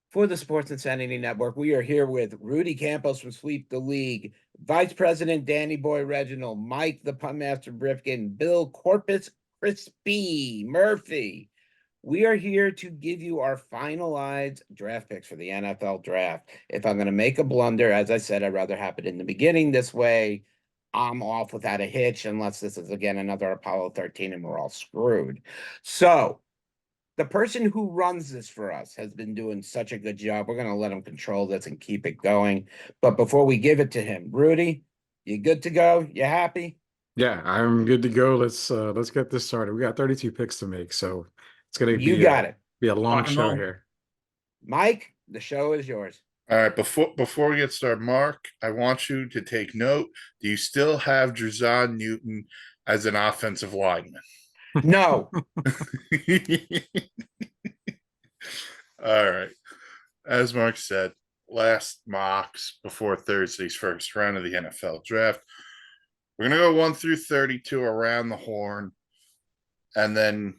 For the Sports Insanity Network, we are here with Rudy Campos from Sweep the League, Vice President Danny Boy Reginald, Mike the Punt Master Brifkin, Bill Corpus Crispy Murphy. We are here to give you our finalized draft picks for the NFL draft. If I'm going to make a blunder, as I said, I'd rather have it in the beginning. This way, I'm off without a hitch, unless this is again another Apollo 13 and we're all screwed. So, the person who runs this for us has been doing such a good job. We're going to let him control this and keep it going. But before we give it to him, Rudy, you good to go? You happy? Yeah, I'm good to go. Let's get this started. We got 32 picks to make, so it's gonna You got it. be a long Rock and show roll. here. Mike, the show is yours. All right, before we get started, Mark, I want you to take note. Do you still have Drazon Newton as an offensive lineman? No. All right. As Mark said, last mocks before Thursday's first round of the NFL draft. We're gonna go 1 through 32 around the horn, and then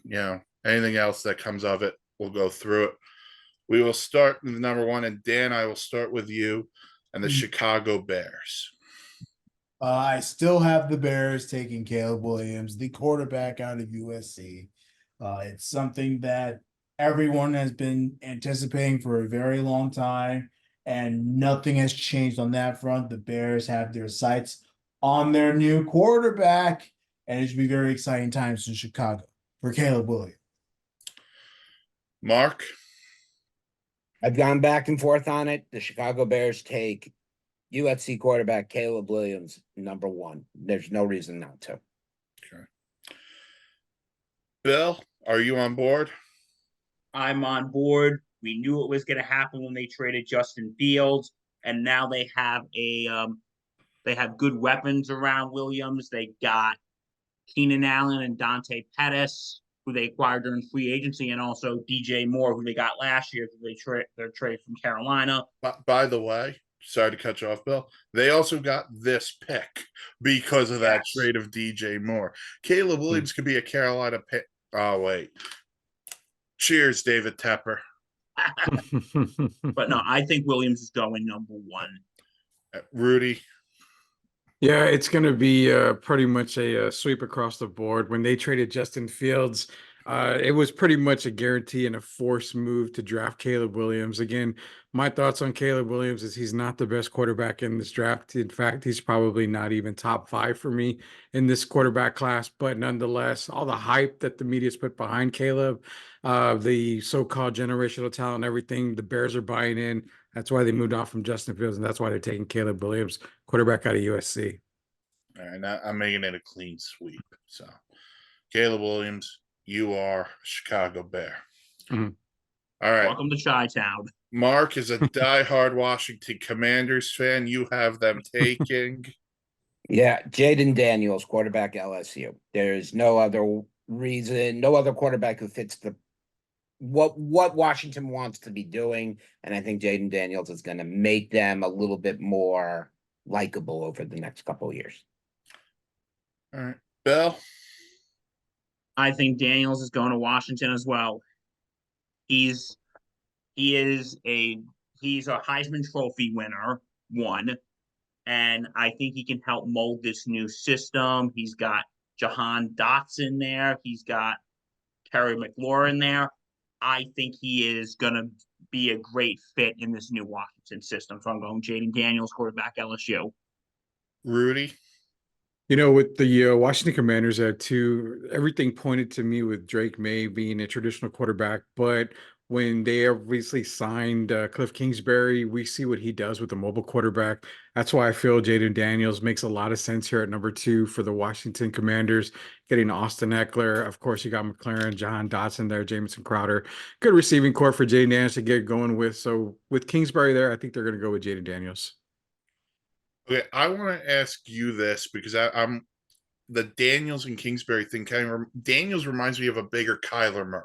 anything else that comes of it, we'll go through it. We will start with number 1, and Dan, I will start with you and the Chicago Bears. I still have the Bears taking Caleb Williams, the quarterback out of USC. It's something that everyone has been anticipating for a very long time, and nothing has changed on that front. The Bears have their sights on their new quarterback, and it should be very exciting times in Chicago for Caleb Williams. Mark? I've gone back and forth on it. The Chicago Bears take USC quarterback Caleb Williams, number 1. There's no reason not to. Okay. Bill, are you on board? I'm on board. We knew it was going to happen when they traded Justin Fields, and now they have they have good weapons around Williams. They got Keenan Allen and Dante Pettis, who they acquired during free agency, and also DJ Moore, who they got last year. Their trade from Carolina. By the way, sorry to cut you off, Bill. They also got this pick because of that trade of DJ Moore. Caleb Williams could be a Carolina pick. Oh, wait. Cheers, David Tepper. But no, I think Williams is going number 1. Rudy? Yeah, it's going to be pretty much a sweep across the board. When they traded Justin Fields, it was pretty much a guarantee and a forced move to draft Caleb Williams. Again, my thoughts on Caleb Williams is he's not the best quarterback in this draft. In fact, he's probably not even top 5 for me in this quarterback class. But nonetheless, all the hype that the media's put behind Caleb, the so-called generational talent, everything, the Bears are buying in. That's why they moved on from Justin Fields, and that's why they're taking Caleb Williams, quarterback out of USC. All right, now I'm making it a clean sweep. So, Caleb Williams, you are a Chicago Bear. Mhm. All right. Welcome to Chi-Town. Mark is a diehard Washington Commanders fan. You have them taking. Yeah, Jaden Daniels, quarterback LSU. There's no other reason, no other quarterback who fits the what Washington wants to be doing, and I think Jaden Daniels is going to make them a little bit more likable over the next couple of years. All right, Bill. I think Daniels is going to Washington as well. He's a Heisman Trophy winner, 1, and I think he can help mold this new system. He's got Jahan Dotson there. He's got Terry McLaurin there. I think he is going to be a great fit in this new Washington system. So I'm going Jaden Daniels, quarterback LSU. Rudy. With the Washington Commanders, I have everything pointed to me with Drake May being a traditional quarterback, but when they obviously signed Cliff Kingsbury, we see what he does with a mobile quarterback. That's why I feel Jaden Daniels makes a lot of sense here at number 2 for the Washington Commanders, getting Austin Eckler. Of course, you got McLaren, Jahan Dotson there, Jamison Crowder. Good receiving core for Jaden Daniels to get going with. So with Kingsbury there, I think they're going to go with Jaden Daniels. Okay, I want to ask you this because I'm the Daniels and Kingsbury thing. Daniels reminds me of a bigger Kyler Murray.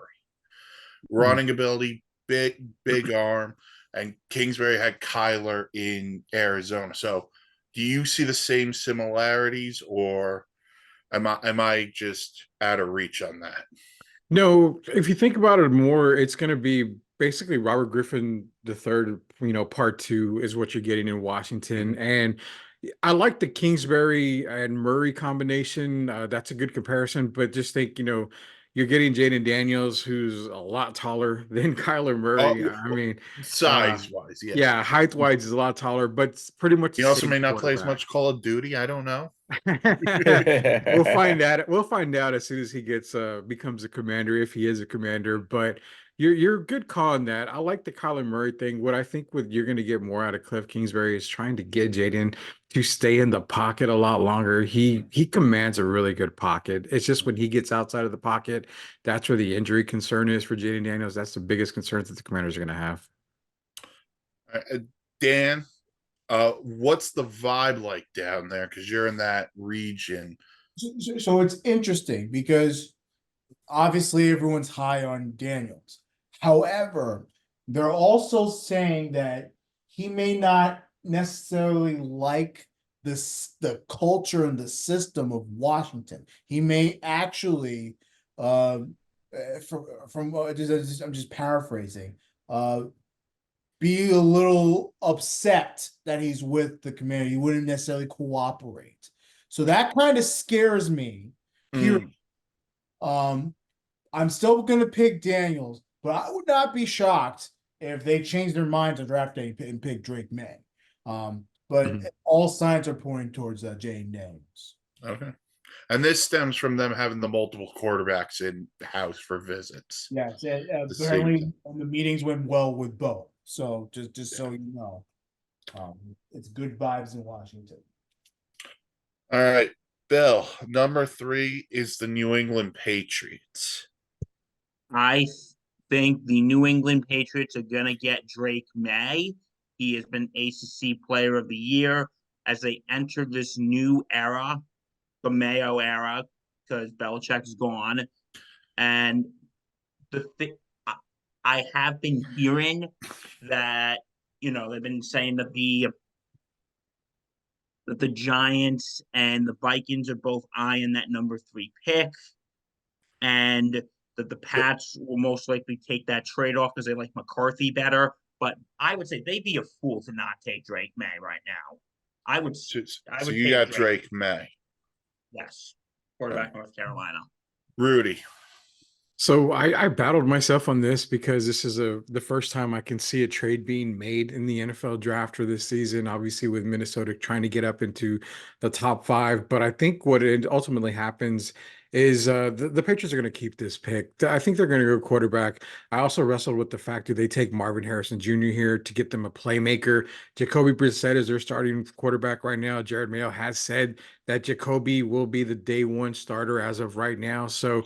Running ability, big arm, and Kingsbury had Kyler in Arizona. So, do you see the same similarities, or am I just out of reach on that? No, if you think about it more, it's going to be basically Robert Griffin the third, part two is what you're getting in Washington. And I like the Kingsbury and Murray combination. That's a good comparison, but just think, you're getting Jaden Daniels, who's a lot taller than Kyler Murray. I mean, Size wise, yeah. yeah, height wise is a lot taller, but it's pretty much He the also same may not play as quarterback. much Call of Duty. I don't know. We'll find out. We'll find out as soon as he becomes a commander, if he is a commander. But you're a good call on that. I like the Kyler Murray thing. What I think you're going to get more out of Cliff Kingsbury is trying to get Jaden to stay in the pocket a lot longer. He commands a really good pocket. It's just when he gets outside of the pocket, that's where the injury concern is for Jaden Daniels. That's the biggest concern that the Commanders are going to have. Dan, what's the vibe like down there? Because you're in that region. So it's interesting because obviously everyone's high on Daniels. However, they're also saying that he may not necessarily like the culture and the system of Washington. He may actually, I'm just paraphrasing, be a little upset that he's with the commander. He wouldn't necessarily cooperate. So that kind of scares me. Here, I'm still gonna pick Daniels, but I would not be shocked if they change their minds on draft day and pick Drake May. But Mhm. all signs are pointing towards Jane Daniels. Okay. And this stems from them having the multiple quarterbacks in house for visits. Yes, The same apparently thing. the meetings went well with both. So just so you know, it's good vibes in Washington. All right, Bill. Number 3 is the New England Patriots. I think the New England Patriots are going to get Drake May. He has been ACC Player of the Year as they enter this new era, the Mayo era, because Belichick's gone. And I have been hearing that, they've been saying that the Giants and the Vikings are both eyeing that number 3 pick, and that the Pats will most likely take that trade off because they like McCarthy better. But I would say they'd be a fool to not take Drake May right now. I would So take you got Drake May. Yes, quarterback North Carolina. Rudy. So I battled myself on this because this is the first time I can see a trade being made in the NFL draft for this season, obviously with Minnesota trying to get up into the top 5. But I think what it ultimately happens is the Patriots are going to keep this pick. I think they're going to go quarterback. I also wrestled with the fact that they take Marvin Harrison Jr. here to get them a playmaker. Jacoby Brissett is their starting quarterback right now. Jared Mayo has said that Jacoby will be the day one starter as of right now. So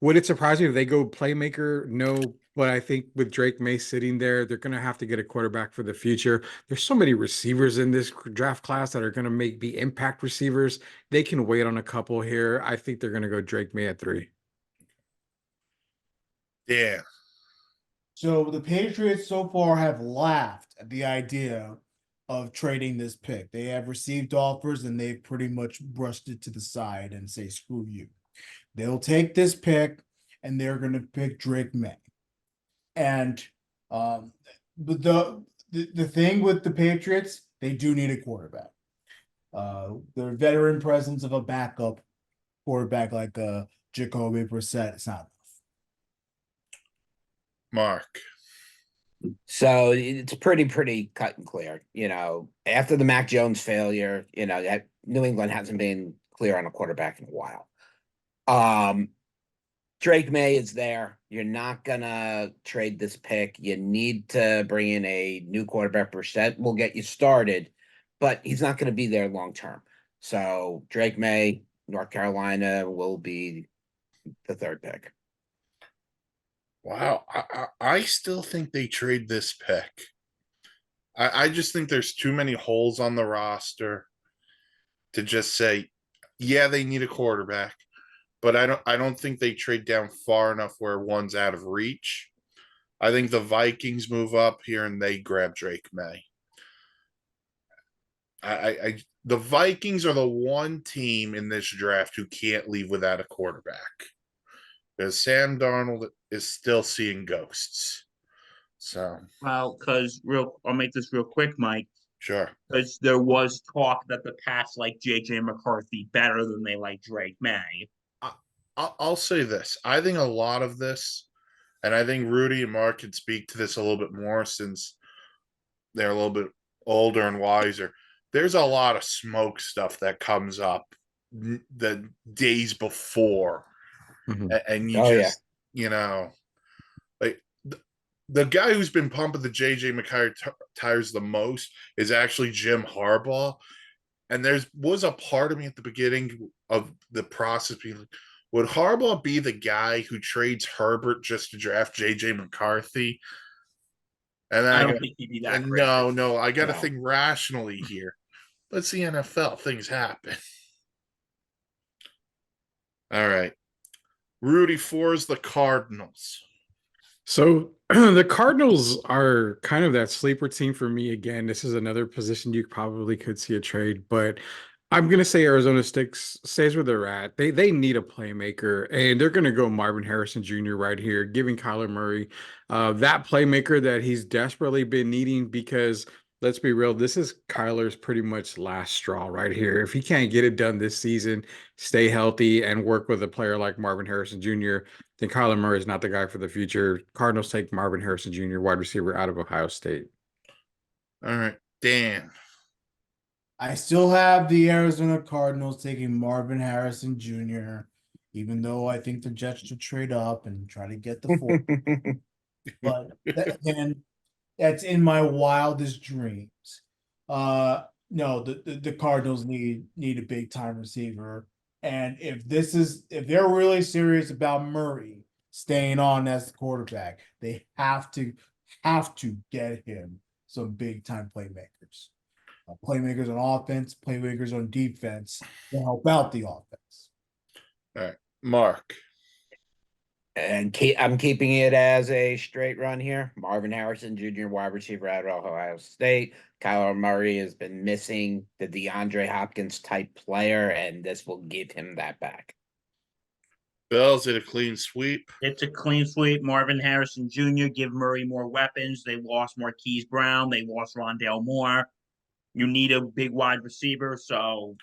would it surprise me if they go playmaker? No, but I think with Drake May sitting there, they're going to have to get a quarterback for the future. There's so many receivers in this draft class that are going to be impact receivers. They can wait on a couple here. I think they're going to go Drake May at 3. Yeah. So the Patriots so far have laughed at the idea of trading this pick. They have received offers and they've pretty much brushed it to the side and say, screw you. They'll take this pick and they're going to pick Drake May. And but the thing with the Patriots, they do need a quarterback. Their veteran presence of a backup quarterback like Jacoby Brissett is not enough. Mark. So it's pretty cut and clear. After the Mac Jones failure, New England hasn't been clear on a quarterback in a while. Drake May is there. You're not gonna trade this pick. You need to bring in a new quarterback. Brissett will get you started, but he's not gonna be there long term. So Drake May, North Carolina, will be the 3rd pick. Wow. I still think they trade this pick. I just think there's too many holes on the roster to just say, yeah, they need a quarterback. But I don't think they trade down far enough where one's out of reach. I think the Vikings move up here and they grab Drake May. The Vikings are the one team in this draft who can't leave without a quarterback. Because Sam Darnold is still seeing ghosts. So, Well, I'll make this real quick, Mike. sure. Because there was talk that the Pats like JJ McCarthy better than they like Drake May. I'll say this. I think a lot of this, and I think Rudy and Mark can speak to this a little bit more since they're a little bit older and wiser. There's a lot of smoke stuff that comes up the days before, Mhm. and you Oh, yeah. just, like the guy who's been pumping the JJ McCarthy tires the most is actually Jim Harbaugh. And was a part of me at the beginning of the process being like, would Harbaugh be the guy who trades Herbert just to draft JJ McCarthy? And then I I don't go, think he'd be that and crazy. no, I got to No. think rationally here. Let's the NFL. Things happen. All right. Rudy Four's the Cardinals. So the Cardinals are kind of that sleeper team for me again. This is another position you probably could see a trade, but I'm gonna say Arizona stays where they're at. They need a playmaker, and they're gonna go Marvin Harrison Jr. right here, giving Kyler Murray that playmaker that he's desperately been needing because let's be real, this is Kyler's pretty much last straw right here. If he can't get it done this season, stay healthy and work with a player like Marvin Harrison Jr., then Kyler Murray is not the guy for the future. Cardinals take Marvin Harrison Jr., wide receiver out of Ohio State. All right. Dan. I still have the Arizona Cardinals taking Marvin Harrison Jr., even though I think the Jets should trade up and try to get the four. But again, that's in my wildest dreams. No, the Cardinals need a big time receiver. And if they're really serious about Murray staying on as the quarterback, they have to get him some big time playmakers. Playmakers on offense, playmakers on defense to help out the offense. All right. Mark. And I'm keeping it as a straight run here. Marvin Harrison Jr., wide receiver out of Ohio State. Kyler Murray has been missing the DeAndre Hopkins type player, and this will give him that back. Bill's it a clean sweep. It's a clean sweep. Marvin Harrison Jr. give Murray more weapons. They lost Marquise Brown. They lost Rondale Moore. You need a big wide receiver, so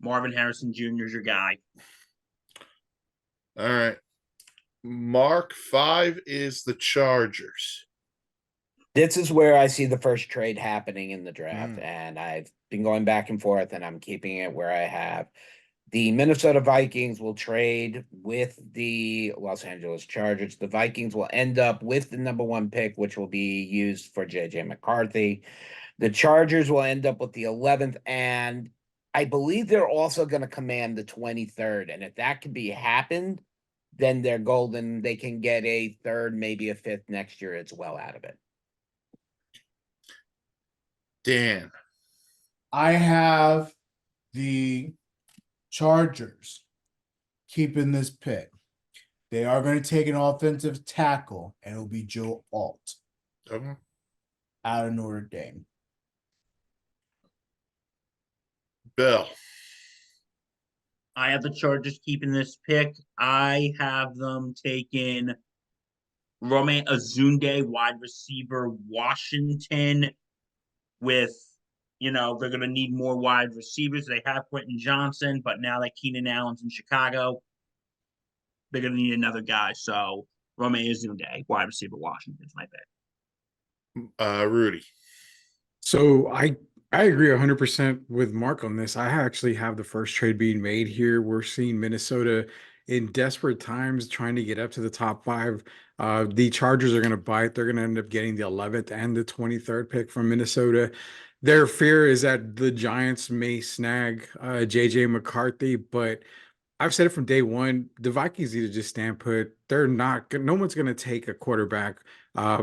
Marvin Harrison Jr. is your guy. All right. Mark 5 is the Chargers. This is where I see the first trade happening in the draft, and I've been going back and forth, and I'm keeping it where I have. The Minnesota Vikings will trade with the Los Angeles Chargers. The Vikings will end up with the number 1 pick, which will be used for JJ McCarthy. The Chargers will end up with the 11th, and I believe they're also going to command the 23rd. And if that can be happened, then they're golden. They can get a 3rd, maybe a 5th next year as well out of it. Dan. I have the Chargers keeping this pick. They are going to take an offensive tackle, and it'll be Joe Alt Okay. out of Notre Dame. Bill. I have the Chargers keeping this pick. I have them taking Rome Azunde, wide receiver, Washington, with, they're going to need more wide receivers. They have Quentin Johnson, but now that Keenan Allen's in Chicago, they're going to need another guy. So Rome Azunde, wide receiver, Washington is my pick. Rudy. So I agree 100% with Mark on this. I actually have the first trade being made here. We're seeing Minnesota in desperate times trying to get up to the top 5. The Chargers are going to bite. They're going to end up getting the 11th and the 23rd pick from Minnesota. Their fear is that the Giants may snag JJ McCarthy, but I've said it from day one. The Vikings need to just stand put. They're not. No one's going to take a quarterback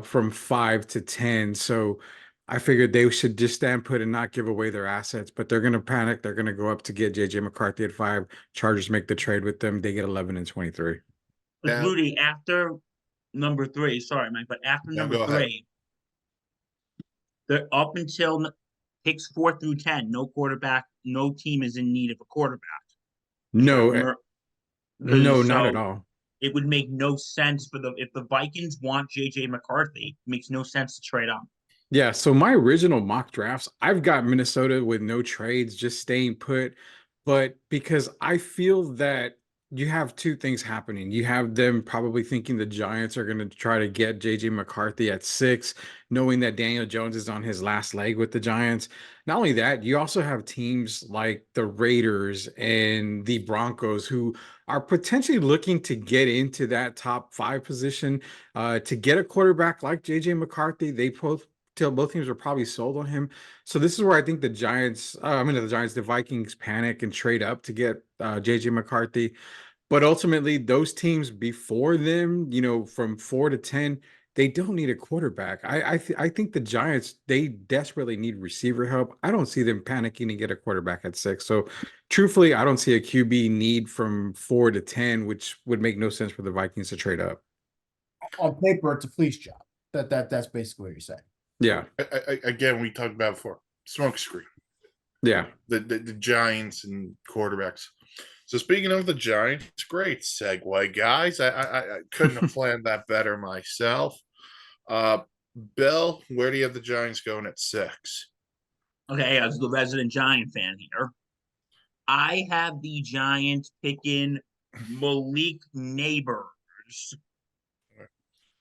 from 5 to 10. So I figured they should just stand put and not give away their assets. But they're going to panic. They're going to go up to get JJ McCarthy at 5. Chargers make the trade with them. They get 11 and 23. Yeah. Rudy, after number 3, sorry, Mike, but after No, number go ahead. 3, they're up until picks 4 through 10. No quarterback. No team is in need of a quarterback. No, Mur- no, so not at all. it would make no sense if the Vikings want JJ McCarthy, it makes no sense to trade up. Yeah, so my original mock drafts, I've got Minnesota with no trades, just staying put. But because I feel that you have two things happening. You have them probably thinking the Giants are going to try to get JJ McCarthy at 6, knowing that Daniel Jones is on his last leg with the Giants. Not only that, you also have teams like the Raiders and the Broncos who are potentially looking to get into that top 5 position to get a quarterback like JJ McCarthy. They both teams are probably sold on him. So this is where I think the Vikings panic and trade up to get JJ McCarthy. But ultimately, those teams before them, from 4 to 10, they don't need a quarterback. I think the Giants, they desperately need receiver help. I don't see them panicking to get a quarterback at 6. So truthfully, I don't see a QB need from 4 to 10, which would make no sense for the Vikings to trade up. On paper, it's a fleece job. That's basically what you're saying. Yeah. Again, we talked about before. Smoke screen. Yeah. The Giants and quarterbacks. So speaking of the Giants, great segue, guys. I couldn't have planned that better myself. Bill, where do you have the Giants going at 6? Okay, as the resident Giant fan here, I have the Giants picking Malik Neighbors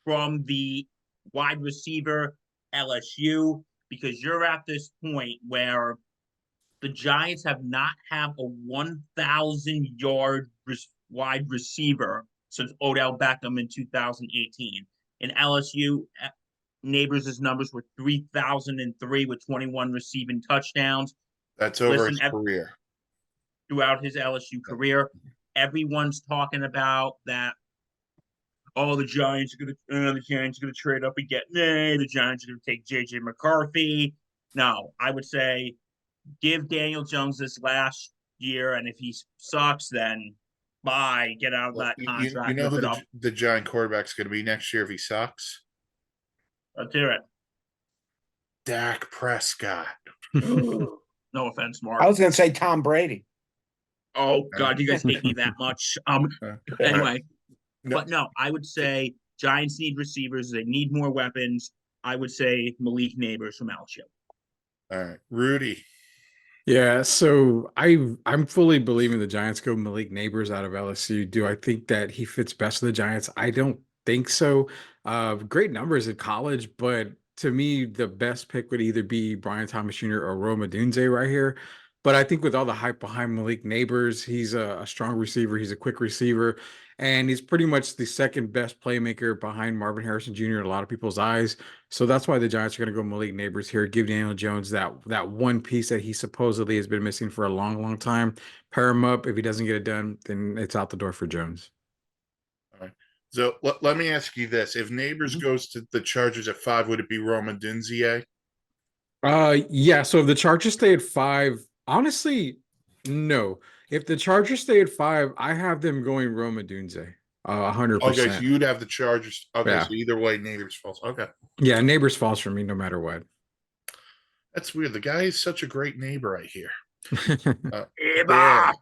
from the wide receiver LSU, because you're at this point where the Giants have not had a 1,000-yard wide receiver since Odell Beckham in 2018. In LSU, Neighbors' numbers were 3,003 with 21 receiving touchdowns. That's over Listen, his career. Throughout his LSU career, everyone's talking about that. Oh, the Giants are gonna trade up and get Nay. The Giants are gonna take JJ McCarthy. No, I would say give Daniel Jones this last year, and if he sucks, then bye. Get out of that contract. You know rip who it up. the Giant quarterback's going to be next year if he sucks? Let's hear it. Dak Prescott. No offense, Mark. I was going to say Tom Brady. Oh God, you guys hate me that much. Anyway, No. but no, I would say Giants need receivers. They need more weapons. I would say Malik Neighbors from LSU. All right, Rudy. Yeah, so I'm fully believing the Giants go Malik Neighbors out of LSU. Do I think that he fits best with the Giants? I don't think so. Great numbers in college, but to me, the best pick would either be Brian Thomas Jr. or Rome Odunze right here. But I think with all the hype behind Malik Neighbors, he's a strong receiver. He's a quick receiver, and he's pretty much the second best playmaker behind Marvin Harrison Jr. in a lot of people's eyes. So that's why the Giants are going to go Malik Neighbors here. Give Daniel Jones that one piece that he supposedly has been missing for a long, long time. Pair him up. If he doesn't get it done, then it's out the door for Jones. All right. So let me ask you this: if Neighbors goes to the Chargers at 5, would it be Rome Odunze? Yeah. So if the Chargers stay at 5, honestly, no. If the Chargers stay at 5, I have them going Rome Odunze. 100%. Okay, so you'd have the Chargers. Okay, Yeah. so either way, Neighbors falls. Okay, Yeah, Neighbors falls for me no matter what. that's weird. The guy is such a great neighbor, I hear. Eba!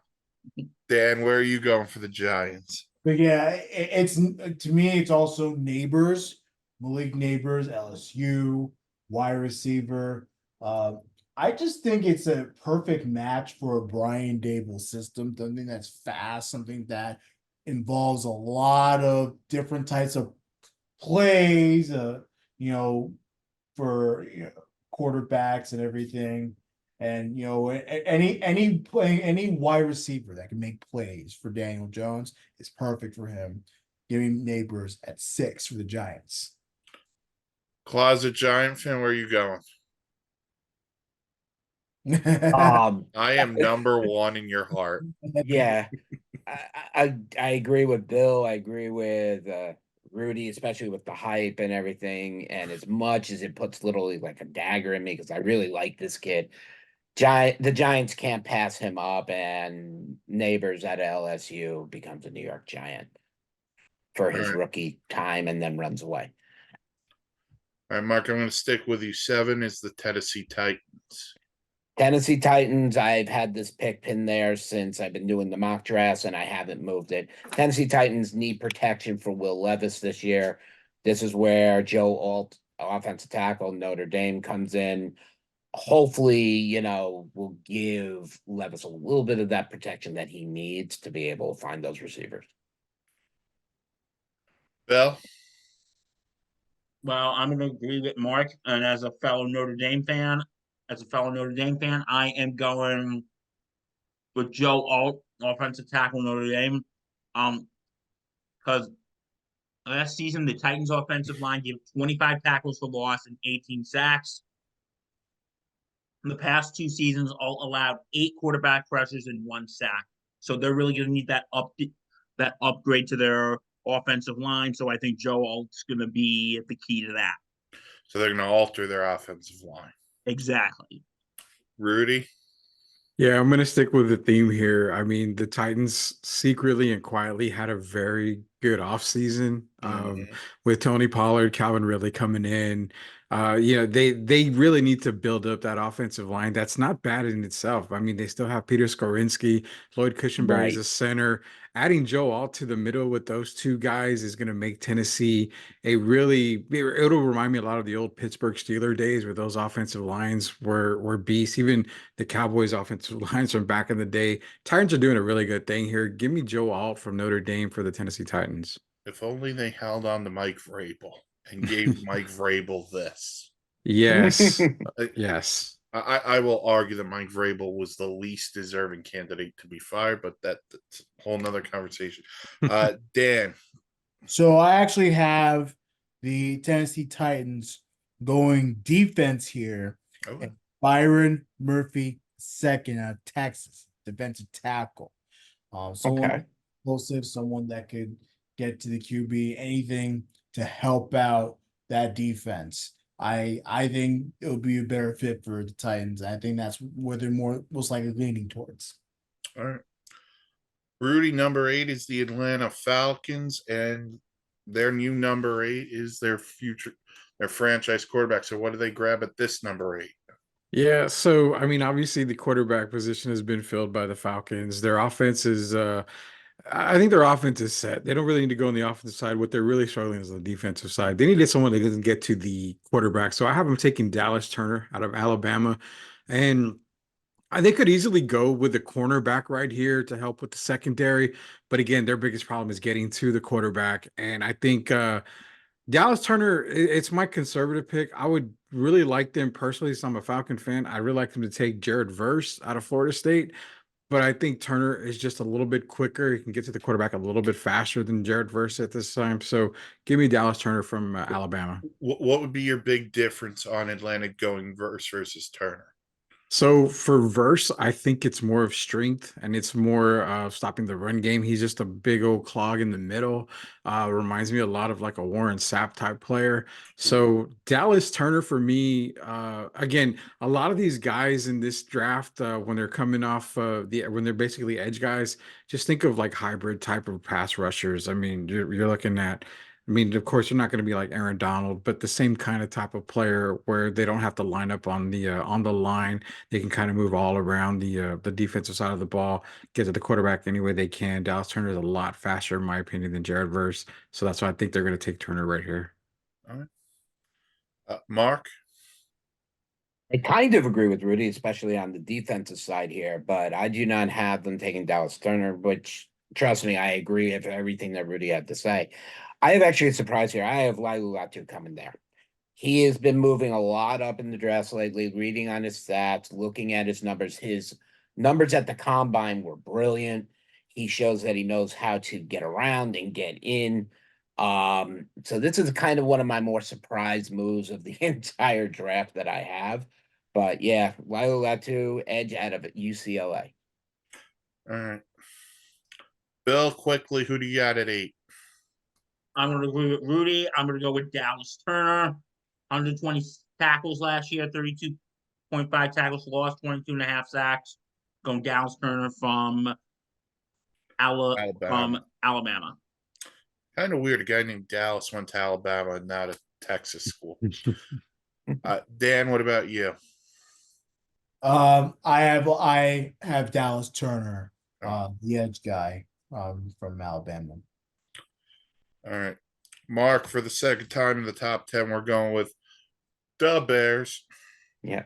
Dan, where are you going for the Giants? But yeah, it's to me, it's also Neighbors, Malik Neighbors, LSU, wide receiver. I just think it's a perfect match for a Brian Dable system, something that's fast, something that involves a lot of different types of plays, for quarterbacks and everything. And any wide receiver that can make plays for Daniel Jones is perfect for him. Giving Neighbors at 6 for the Giants. Closet Giant fan, where are you going? I am number 1 in your heart. Yeah, I agree with Bill. I agree with Rudy, especially with the hype and everything. And as much as it puts literally like a dagger in me, because I really like this kid. The Giants can't pass him up, and Neighbors at LSU becomes a New York Giant for his rookie time and then runs away. All right, Mark, I'm going to stick with you. 7 is the Tennessee Titans. Tennessee Titans, I've had this pick pin there since I've been doing the mock drafts and I haven't moved it. Tennessee Titans need protection for Will Levis this year. This is where Joe Alt, offensive tackle, Notre Dame, comes in. Hopefully, will give Levis a little bit of that protection that he needs to be able to find those receivers. Bill, Well, I'm going to agree with Mark, and as a fellow Notre Dame fan, I am going with Joe Alt, offensive tackle Notre Dame. Because last season the Titans' offensive line gave 25 tackles for loss and 18 sacks. In the past 2 seasons, Alt allowed 8 quarterback pressures and 1 sack. So they're really going to need that upgrade to their offensive line. So I think Joe Alt's going to be the key to that. so they're going to alter their offensive line. Exactly. Rudy, Yeah, I'm gonna stick with the theme here. I mean, the Titans secretly and quietly had a very good offseason with Tony Pollard, Calvin Ridley coming in. They really need to build up that offensive line. That's not bad in itself. I mean, they still have Peter Skorinski, Lloyd Cushenberry as Right. a center. Adding Joe Alt to the middle with those two guys is going to make Tennessee it'll remind me a lot of the old Pittsburgh Steeler days where those offensive lines were beasts. Even the Cowboys offensive lines from back in the day. Titans are doing a really good thing here. Give me Joe Alt from Notre Dame for the Tennessee Titans. if only they held on to Mike Vrabel and gave Mike Vrabel this. Yes. I, Yes. I will argue that Mike Vrabel was the least deserving candidate to be fired, but that's a whole nother conversation. Dan, So I actually have the Tennessee Titans going defense here. okay. And Byron Murphy second out of Texas, defensive tackle. Someone Okay. explosive, someone that could get to the QB, anything to help out that defense. I think it would be a better fit for the Titans. I think that's where they're most likely leaning towards. All right. Rudy, number 8 is the Atlanta Falcons, and their new number 8 is their franchise quarterback. So what do they grab at this number 8? Yeah, so I mean, obviously the quarterback position has been filled by the Falcons. Their offense is I think their offense is set. They don't really need to go on the offensive side. What they're really struggling is on the defensive side. They needed someone that doesn't get to the quarterback. So I have them taking Dallas Turner out of Alabama. And they could easily go with the cornerback right here to help with the secondary. But again, their biggest problem is getting to the quarterback. And I think Dallas Turner, it's my conservative pick. I would really like them personally, so I'm a Falcon fan. I really like them to take Jared Verse out of Florida State, but I think Turner is just a little bit quicker. He can get to the quarterback a little bit faster than Jared Verse at this time. So give me Dallas Turner from Alabama. What would be your big difference on Atlanta going versus Turner? So for Verse, I think it's more of strength and it's more stopping the run game. He's just a big old clog in the middle. Reminds me a lot of like a Warren Sapp type player. So Dallas Turner for me, again, a lot of these guys in this draft, when they're coming off when they're basically edge guys, just think of like hybrid type of pass rushers. I mean, you're looking at. I mean, of course, you're not going to be like Aaron Donald, but the same kind of type of player where they don't have to line up on the line. They can kind of move all around the defensive side of the ball, get to the quarterback any way they can. Dallas Turner is a lot faster, in my opinion, than Jared Verse. So that's why I think they're going to take Turner right here. All right. Mark? I kind of agree with Rudy, especially on the defensive side here, but I do not have them taking Dallas Turner, which, trust me, I agree with everything that Rudy had to say. I have actually a surprise here. I have Lailu Latu coming there. He has been moving a lot up in the draft lately, reading on his stats, looking at his numbers. His numbers at the combine were brilliant. He shows that he knows how to get around and get in. So this is kind of one of my more surprise moves of the entire draft that I have. But yeah, Lailu Latu, edge out of UCLA. All right. Bill, quickly, who do you got at 8? I'm going to agree with Rudy. I'm going to go with Dallas Turner. 120 tackles last year, 32.5 tackles lost, 22.5 sacks. Going Dallas Turner from Alabama. Kind of weird. A guy named Dallas went to Alabama and not a Texas school. Dan, what about you? I have Dallas Turner, Oh. the edge guy, from Alabama. All right. Mark, for the second time in the top 10, we're going with the Bears. Yeah.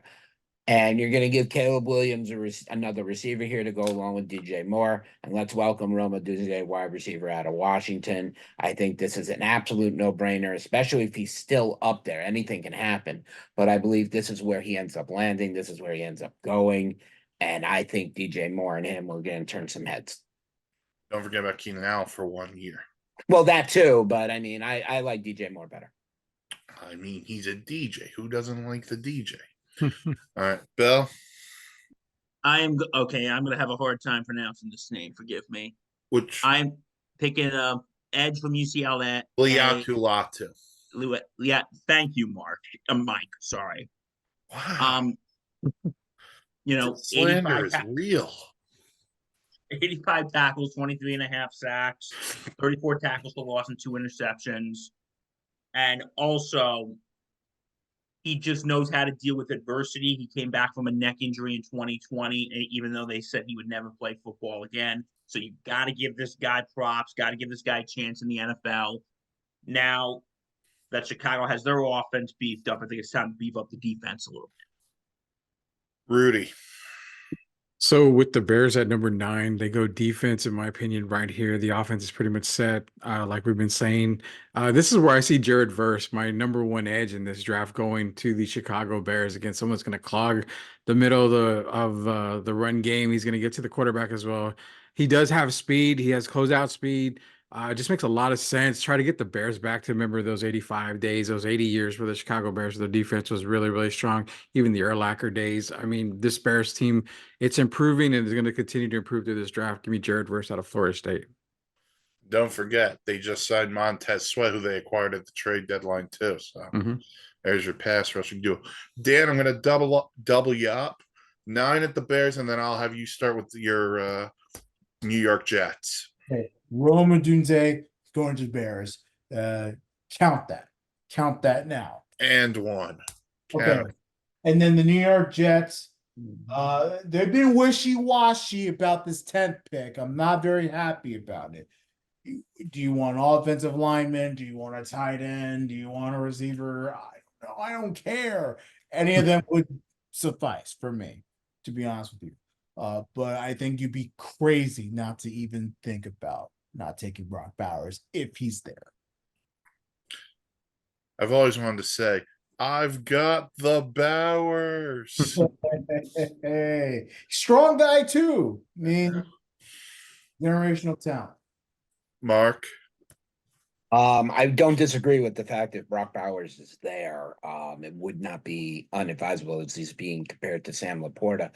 And you're going to give Caleb Williams another receiver here to go along with DJ Moore. And let's welcome Roma Dunze, wide receiver out of Washington. I think this is an absolute no-brainer, especially if he's still up there. Anything can happen. But I believe this is where he ends up landing. This is where he ends up going. And I think DJ Moore and him are going to turn some heads. Don't forget about Keenan Allen for 1 year. Well, that too. But I mean, I like DJ Moore better. I mean, he's a DJ. Who doesn't like the DJ? All right, Bill. Okay. I'm gonna have a hard time pronouncing this name. Forgive me. Which I'm picking Edge from UCLA. Liatu Latu. Yeah, thank you, Mark. Mike. Sorry. Wow. You know, Slander is real. 85 tackles, 23 and a half sacks, 34 tackles for loss, and 2 interceptions. And also, he just knows how to deal with adversity. He came back from a neck injury in 2020, even though they said he would never play football again. So you got to give this guy props, got to give this guy a chance in the NFL. Now that Chicago has their offense beefed up, I think it's time to beef up the defense a little bit. Rudy. So with the Bears at number 9, they go defense, in my opinion, right here. The offense is pretty much set, like we've been saying. This is where I see Jared Verse, my number 1 edge in this draft, going to the Chicago Bears. Again, someone's going to clog the middle of the run game. He's going to get to the quarterback as well. He does have speed. He has closeout speed. It just makes a lot of sense. Try to get the Bears back to remember those 85 days, those 80 years where the Chicago Bears, the defense was really, really strong. Even the Urlacher days. I mean, this Bears team, it's improving and is going to continue to improve through this draft. Give me Jared Verse out of Florida State. Don't forget, they just signed Montez Sweat, who they acquired at the trade deadline too. So there's your pass rushing duo. Dan, I'm going to double you up. 9 at the Bears, and then I'll have you start with your New York Jets. Okay. Roma Dunze going to the Bears. Count that now. And 1. Okay. And then the New York Jets, they've been wishy-washy about this 10th pick. I'm not very happy about it. Do you want offensive lineman? Do you want a tight end? Do you want a receiver? I don't know. I don't care. Any of them would suffice for me, to be honest with you. But I think you'd be crazy not to even think about not taking Brock Bowers if he's there. I've always wanted to say, I've got the Bowers. Hey, strong guy too. I mean, generational talent. Mark. I don't disagree with the fact that Brock Bowers is there. It would not be unadvisable as he's being compared to Sam Laporta.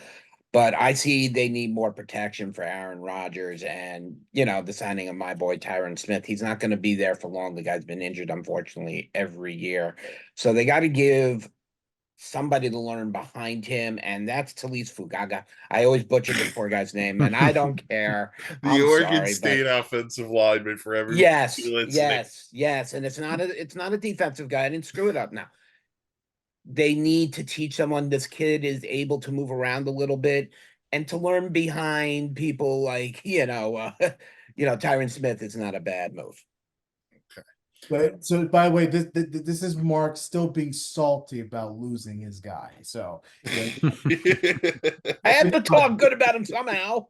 But I see they need more protection for Aaron Rodgers and, the signing of my boy Tyron Smith. He's not going to be there for long. The guy's been injured, unfortunately, every year. So they got to give somebody to learn behind him, and that's Talise Fugaga. I always butcher the poor guy's name, and I don't care. The Oregon State offensive lineman for everyone. Yes. And it's not a defensive guy. I didn't screw it up now. They need to teach someone this kid is able to move around a little bit and to learn behind people like, Tyron Smith is not a bad move. Okay. But so by the way, this is Mark still being salty about losing his guy. So I have to talk good about him somehow.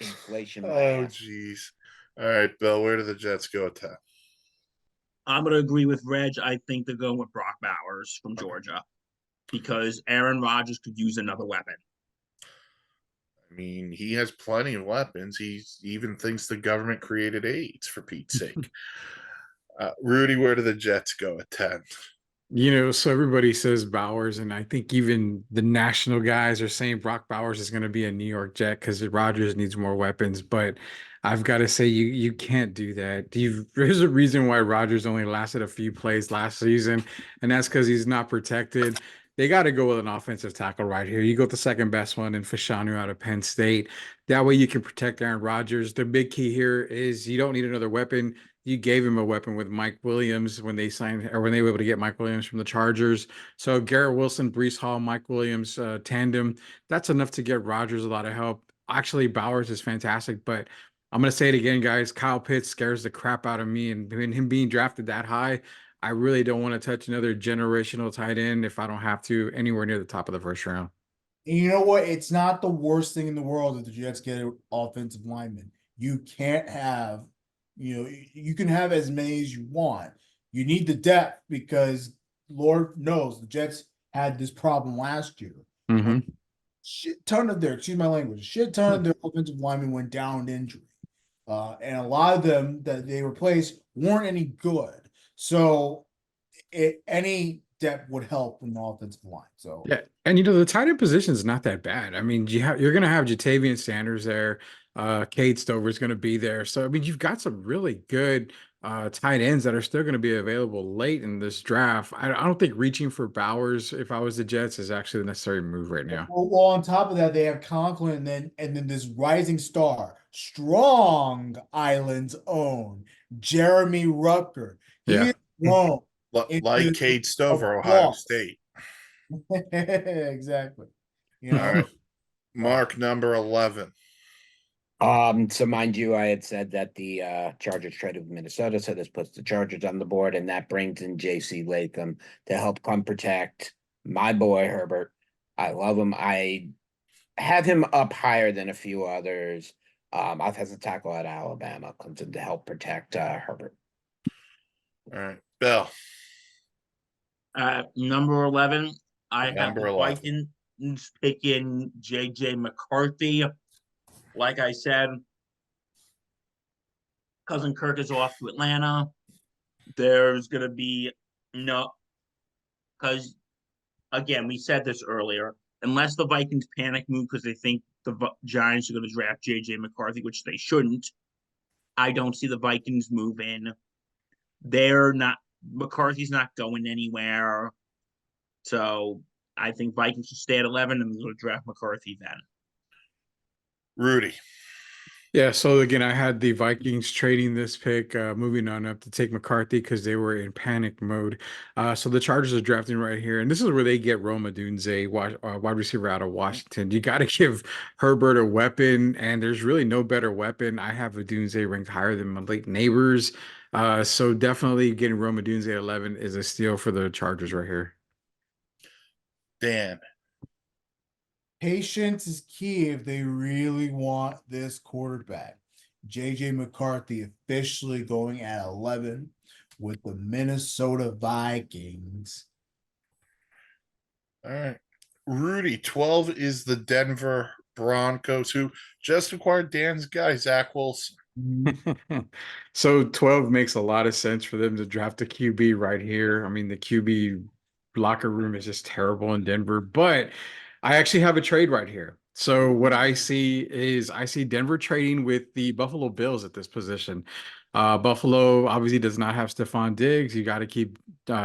Inflation. Oh, geez. All right, Bill, where do the Jets go at 10? I'm going to agree with Reg. I think they're going with Brock Bowers from Georgia because Aaron Rodgers could use another weapon. I mean, he has plenty of weapons. He even thinks the government created AIDS, for Pete's sake. Rudy, where do the Jets go at 10? So everybody says Bowers, and I think even the national guys are saying Brock Bowers is going to be a New York Jet because Rodgers needs more weapons. But I've got to say, you can't do that. There's a reason why Rodgers only lasted a few plays last season, and that's because he's not protected. They got to go with an offensive tackle right here. You go with the second best one in Fashanu out of Penn State. That way you can protect Aaron Rodgers. The big key here is you don't need another weapon. you gave him a weapon with Mike Williams when they signed or when they were able to get Mike Williams from the Chargers. So Garrett Wilson, Brees Hall, Mike Williams tandem, that's enough to get Rodgers a lot of help. Actually, Bowers is fantastic, but I'm going to say it again, guys. Kyle Pitts scares the crap out of me, and him being drafted that high, I really don't want to touch another generational tight end if I don't have to anywhere near the top of the first round. And you know what? It's not the worst thing in the world if the Jets get an offensive lineman. You can't have, you can have as many as you want. You need the depth because Lord knows the Jets had this problem last year. Mhm. Shit ton of their, excuse my language, shit ton of their offensive linemen went down with injury. And a lot of them that they replaced weren't any good. So any depth would help in the offensive line. So Yeah, and the tight end position is not that bad. I mean, you're going to have Jatavian Sanders there. Cade Stover's going to be there. So I mean, you've got some really good tight ends that are still going to be available late in this draft. I don't think reaching for Bowers, if I was the Jets, is actually the necessary move right now. Well, on top of that, they have Conklin and then this rising star, Strong Island's own Jeremy Rucker. He Yeah. is grown Like into Cade Stover, a Ohio boss. State. Exactly. You All know, right. Mark number 11. So mind you, I had said that the Chargers traded with Minnesota, so this puts the Chargers on the board, and that brings in JC Latham to help come protect my boy Herbert. I love him. I have him up higher than a few others. Offensive tackle at Alabama comes in to help protect Herbert. All right. Bill. Number 11, I have Number the 11. Vikings picking JJ McCarthy. Like I said, Cousin Kirk is off to Atlanta. There's going to be because again, we said this earlier, unless the Vikings panic move because they think the Giants are going to draft JJ McCarthy, which they shouldn't, I don't see the Vikings move in. McCarthy's not going anywhere. So I think Vikings should stay at 11 and they'll draft McCarthy then. Rudy. Yeah, so again, I had the Vikings trading this pick, moving on up to take McCarthy because they were in panic mode. So the Chargers are drafting right here, and this is where they get Rome Odunze, wide receiver out of Washington. You got to give Herbert a weapon, and there's really no better weapon. I have Odunze ranked higher than my late neighbors. So definitely getting Rome Odunze at 11 is a steal for the Chargers right here. Dan. patience is key if they really want this quarterback. JJ McCarthy officially going at 11 with the Minnesota Vikings. All right. Rudy, 12 is the Denver Broncos, who just acquired Dan's guy, Zach Wilson. So 12 makes a lot of sense for them to draft a QB right here. I mean, the QB locker room is just terrible in Denver, but I actually have a trade right here. So what I see is I see Denver trading with the Buffalo Bills at this position. Buffalo obviously does not have Stephon Diggs. You got to keep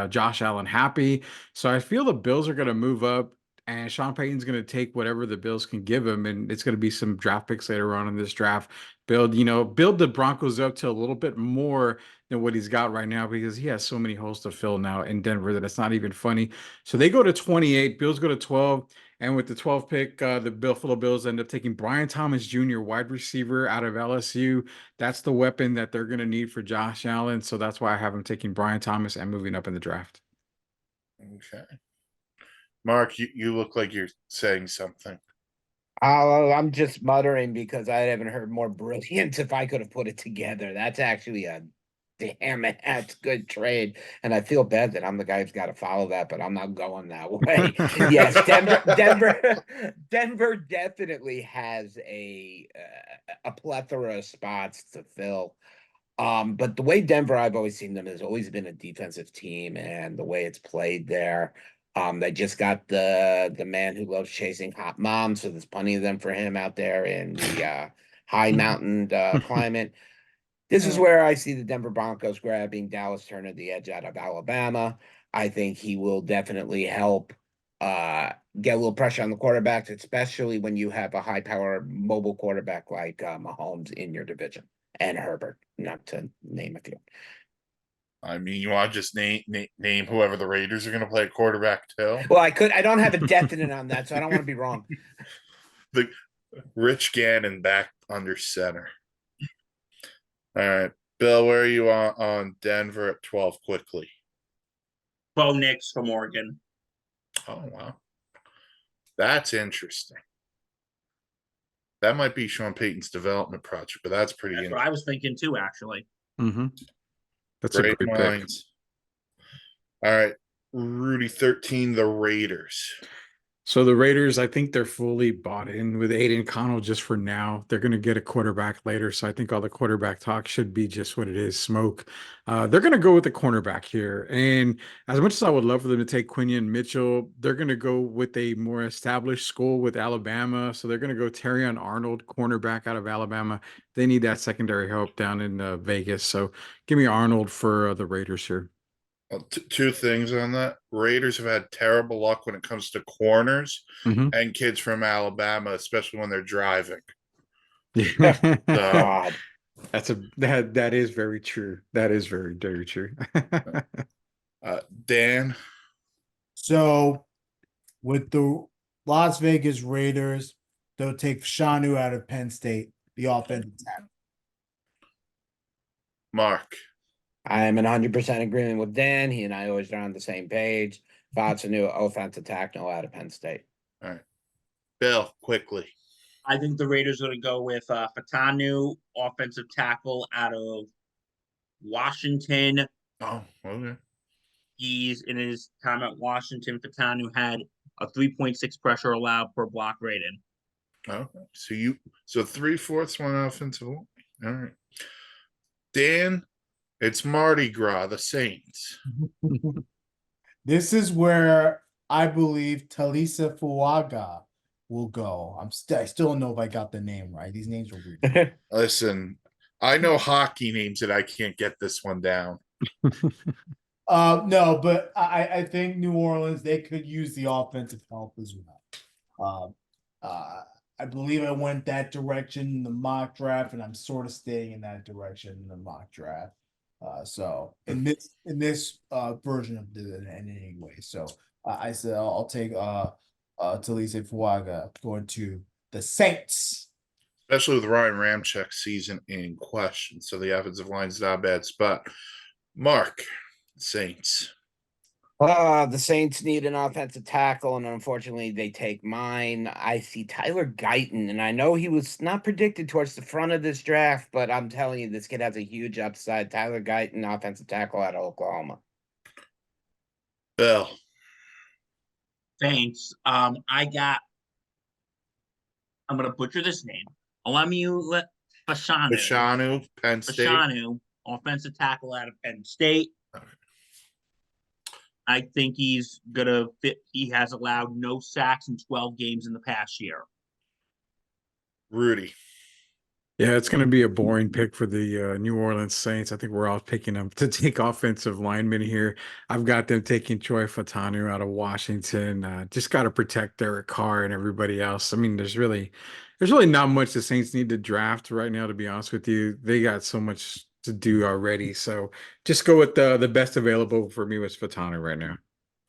Josh Allen happy. So I feel the Bills are going to move up and Sean Payton's going to take whatever the Bills can give him. And it's going to be some draft picks later on in this draft. Build the Broncos up to a little bit more than what he's got right now because he has so many holes to fill now in Denver that it's not even funny. So they go to 28, Bills go to 12, and with the 12th pick, the Buffalo Bills end up taking Brian Thomas Jr., wide receiver out of LSU. That's the weapon that they're going to need for Josh Allen. So that's why I have him taking Brian Thomas and moving up in the draft. Okay. Mark, you look like you're saying something. I'm just muttering because I haven't heard more brilliant if I could have put it together. That's actually a damn it, that's good trade. And I feel bad that I'm the guy who's got to follow that, but I'm not going that way. Yes, Denver definitely has a plethora of spots to fill. But the way Denver, I've always seen them, has always been a defensive team, and the way it's played there. They just got the man who loves chasing hot moms, so there's plenty of them for him out there in the high mountain climate. This is where I see the Denver Broncos grabbing Dallas Turner, the edge out of Alabama. I think he will definitely help get a little pressure on the quarterbacks, especially when you have a high-powered mobile quarterback like Mahomes in your division. and Herbert, not to name a few. I mean, you want to just name whoever the Raiders are going to play at quarterback too? Well, I don't have a definite on that, so I don't want to be wrong. The Rich Gannon back under center. All right, Bill, where are you on Denver at 12 quickly? Bo Nix from Oregon. Oh wow, that's interesting. That might be Sean Payton's development project, but that's pretty That's what I was thinking too, actually. Mm-hmm. That's great a great pick. minds. All right, Rudy 13, the Raiders. So the Raiders, I think they're fully bought in with Aiden Connell just for now. They're going to get a quarterback later, so I think all the quarterback talk should be just what it is, smoke. They're going to go with the cornerback here, and as much as I would love for them to take Quinion Mitchell, they're going to go with a more established school with Alabama. So they're going to go Terrion Arnold, cornerback out of Alabama. They need that secondary help down in Vegas, so give me Arnold for the Raiders here. Two things on that. Raiders have had terrible luck when it comes to corners Mhm. and kids from Alabama, especially when they're driving. God. That is very true. That is very, very true. Dan, So with the Las Vegas Raiders, they'll take Shanu out of Penn State, the offensive tackle. Mark, I'm in 100% agreement with Dan. He and I always are on the same page. Fox, a new offensive tackle out of Penn State. all right. Bill, quickly. I think the Raiders are going to go with Fatanu, offensive tackle out of Washington. Oh, okay. He's in his time at Washington. Fatanu had a 3.6 pressure allowed per block rating. Okay. So 3/4 one offensive line. All right. Dan, it's Mardi Gras, the Saints. This is where I believe Talisa Fuaga will go. I still don't know if I got the name right. These names are weird. Listen, I know hockey names that I can't get this one down. No, but I think New Orleans, they could use the offensive help as well. I believe I went that direction in the mock draft, and I'm sort of staying in that direction in the mock draft. So in this version of the in any way. So I said I'll take Talisa Fuaga going to the Saints. Especially with Ryan Ramczyk's season in question. So the offensive line's not a bad spot. Mark, Saints. The Saints need an offensive tackle, and unfortunately, they take mine. I see Tyler Guyton, and I know he was not predicted towards the front of this draft, but I'm telling you, this kid has a huge upside. Tyler Guyton, offensive tackle out of Oklahoma. Bill. Saints. I'm gonna butcher this name. Olemu Fashanu. Fashanu, Penn State. Fashanu, offensive tackle out of Penn State. Okay. I think he's gonna fit. He has allowed no sacks in 12 games in the past year. Rudy. Yeah, it's going to be a boring pick for the New Orleans Saints. I think we're all picking them to take offensive linemen here. I've got them taking Troy Fatanu out of Washington. Just got to protect Derek Carr and everybody else. I mean, there's really not much the Saints need to draft right now, to be honest with you. They got so much to do already. So just go with the best available for me was Fatanu right now.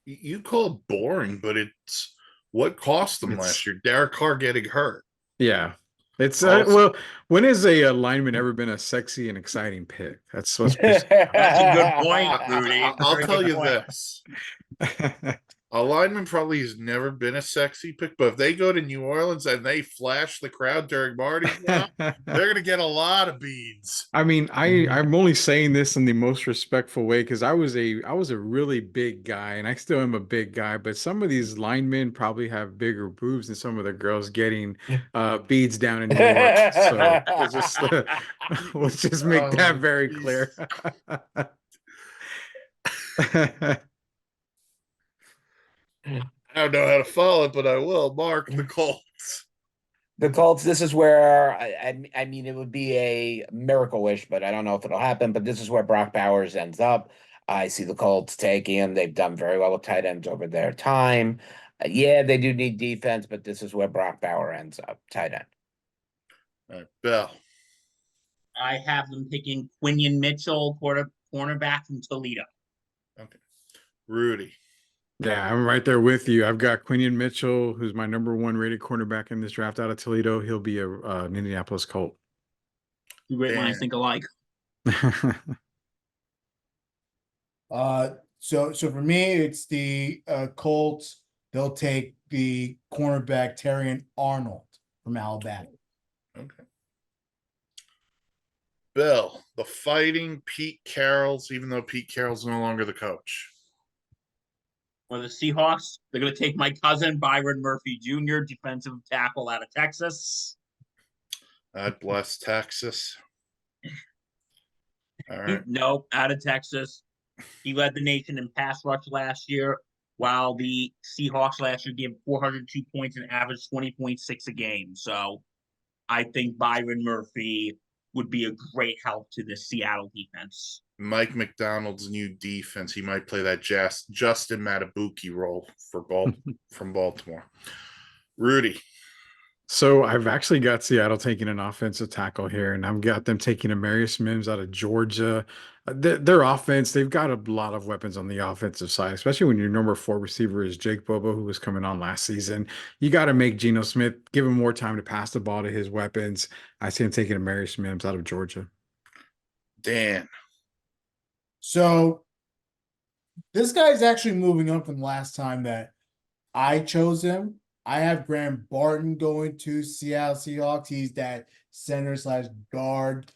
You call it boring, but it's what cost them last year. Derek Carr getting hurt. Yeah. It's Also- well, when has a lineman ever been a sexy and exciting pick? That's supposed to That's a good point, Rudy. I'll Very tell good you point. this. be. A lineman probably has never been a sexy pick, but if they go to New Orleans and they flash the crowd during Mardi Gras, they're going to get a lot of beads. I mean, I'm only saying this in the most respectful way because I was a really big guy and I still am a big guy, but some of these linemen probably have bigger boobs than some of the girls getting beads down in New York. So let's just make that very clear. I don't know how to follow it, but I will. Mark, the Colts. The Colts, this is where I mean it would be a miracle wish, but I don't know if it'll happen. But this is where Brock Bowers ends up. I see the Colts taking him. They've done very well with tight ends over their time. Yeah, they do need defense, but this is where Brock Bauer ends up, tight end. All right, Bill. I have them picking Quinion Mitchell, cornerback from Toledo. Okay. Rudy. Yeah, I'm right there with you. I've got Quinion Mitchell, who's my #1 rated cornerback in this draft out of Toledo. He'll be an Indianapolis Colt. Two great minds Dan. think alike. So for me, it's the Colts. They'll take the cornerback Terrion Arnold from Alabama. Okay. Bill, the Fighting Pete Carrolls, even though Pete Carroll's no longer the coach. For the Seahawks, they're going to take my cousin Byron Murphy Jr., defensive tackle out of Texas. God bless Texas. All right. Nope, out of Texas. He led the nation in pass rush last year, while the Seahawks last year gave 402 points and averaged 20.6 a game. So I think Byron Murphy would be a great help to the Seattle defense. Mike McDonald's new defense. He might play that Justin Matabuki role from Baltimore. Rudy. So I've actually got Seattle taking an offensive tackle here, and I've got them taking Amarius Mims out of Georgia. Their offense, they've got a lot of weapons on the offensive side, especially when your #4 receiver is Jake Bobo, who was coming on last season. You got to make Geno Smith, give him more time to pass the ball to his weapons. I see him taking Amarius Mims out of Georgia. Dan. So this guy's actually moving up from last time that I chose him. I have Graham Barton going to Seattle Seahawks. He's that center/guard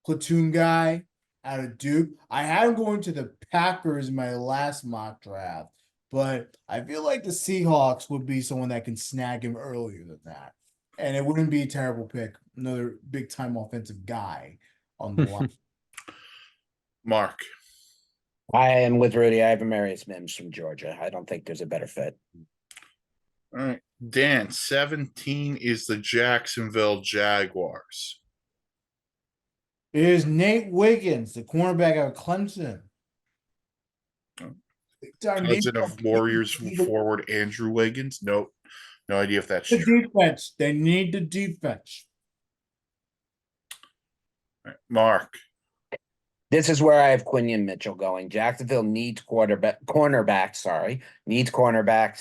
platoon guy out of Duke. I had him going to the Packers in my last mock draft, but I feel like the Seahawks would be someone that can snag him earlier than that. And it wouldn't be a terrible pick. Another big time offensive guy on the line. Mark. I am with Rudy. I have Amarius Mims from Georgia. I don't think there's a better fit. All right. Dan, 17 is the Jacksonville Jaguars. It is Nate Wiggins, the cornerback out of Clemson. Cousin of Warriors forward Andrew Wiggins. Nope. No idea if that's The true. defense. They need the defense. All right. Mark. This is where I have Quinion Mitchell going. Jacksonville needs cornerbacks,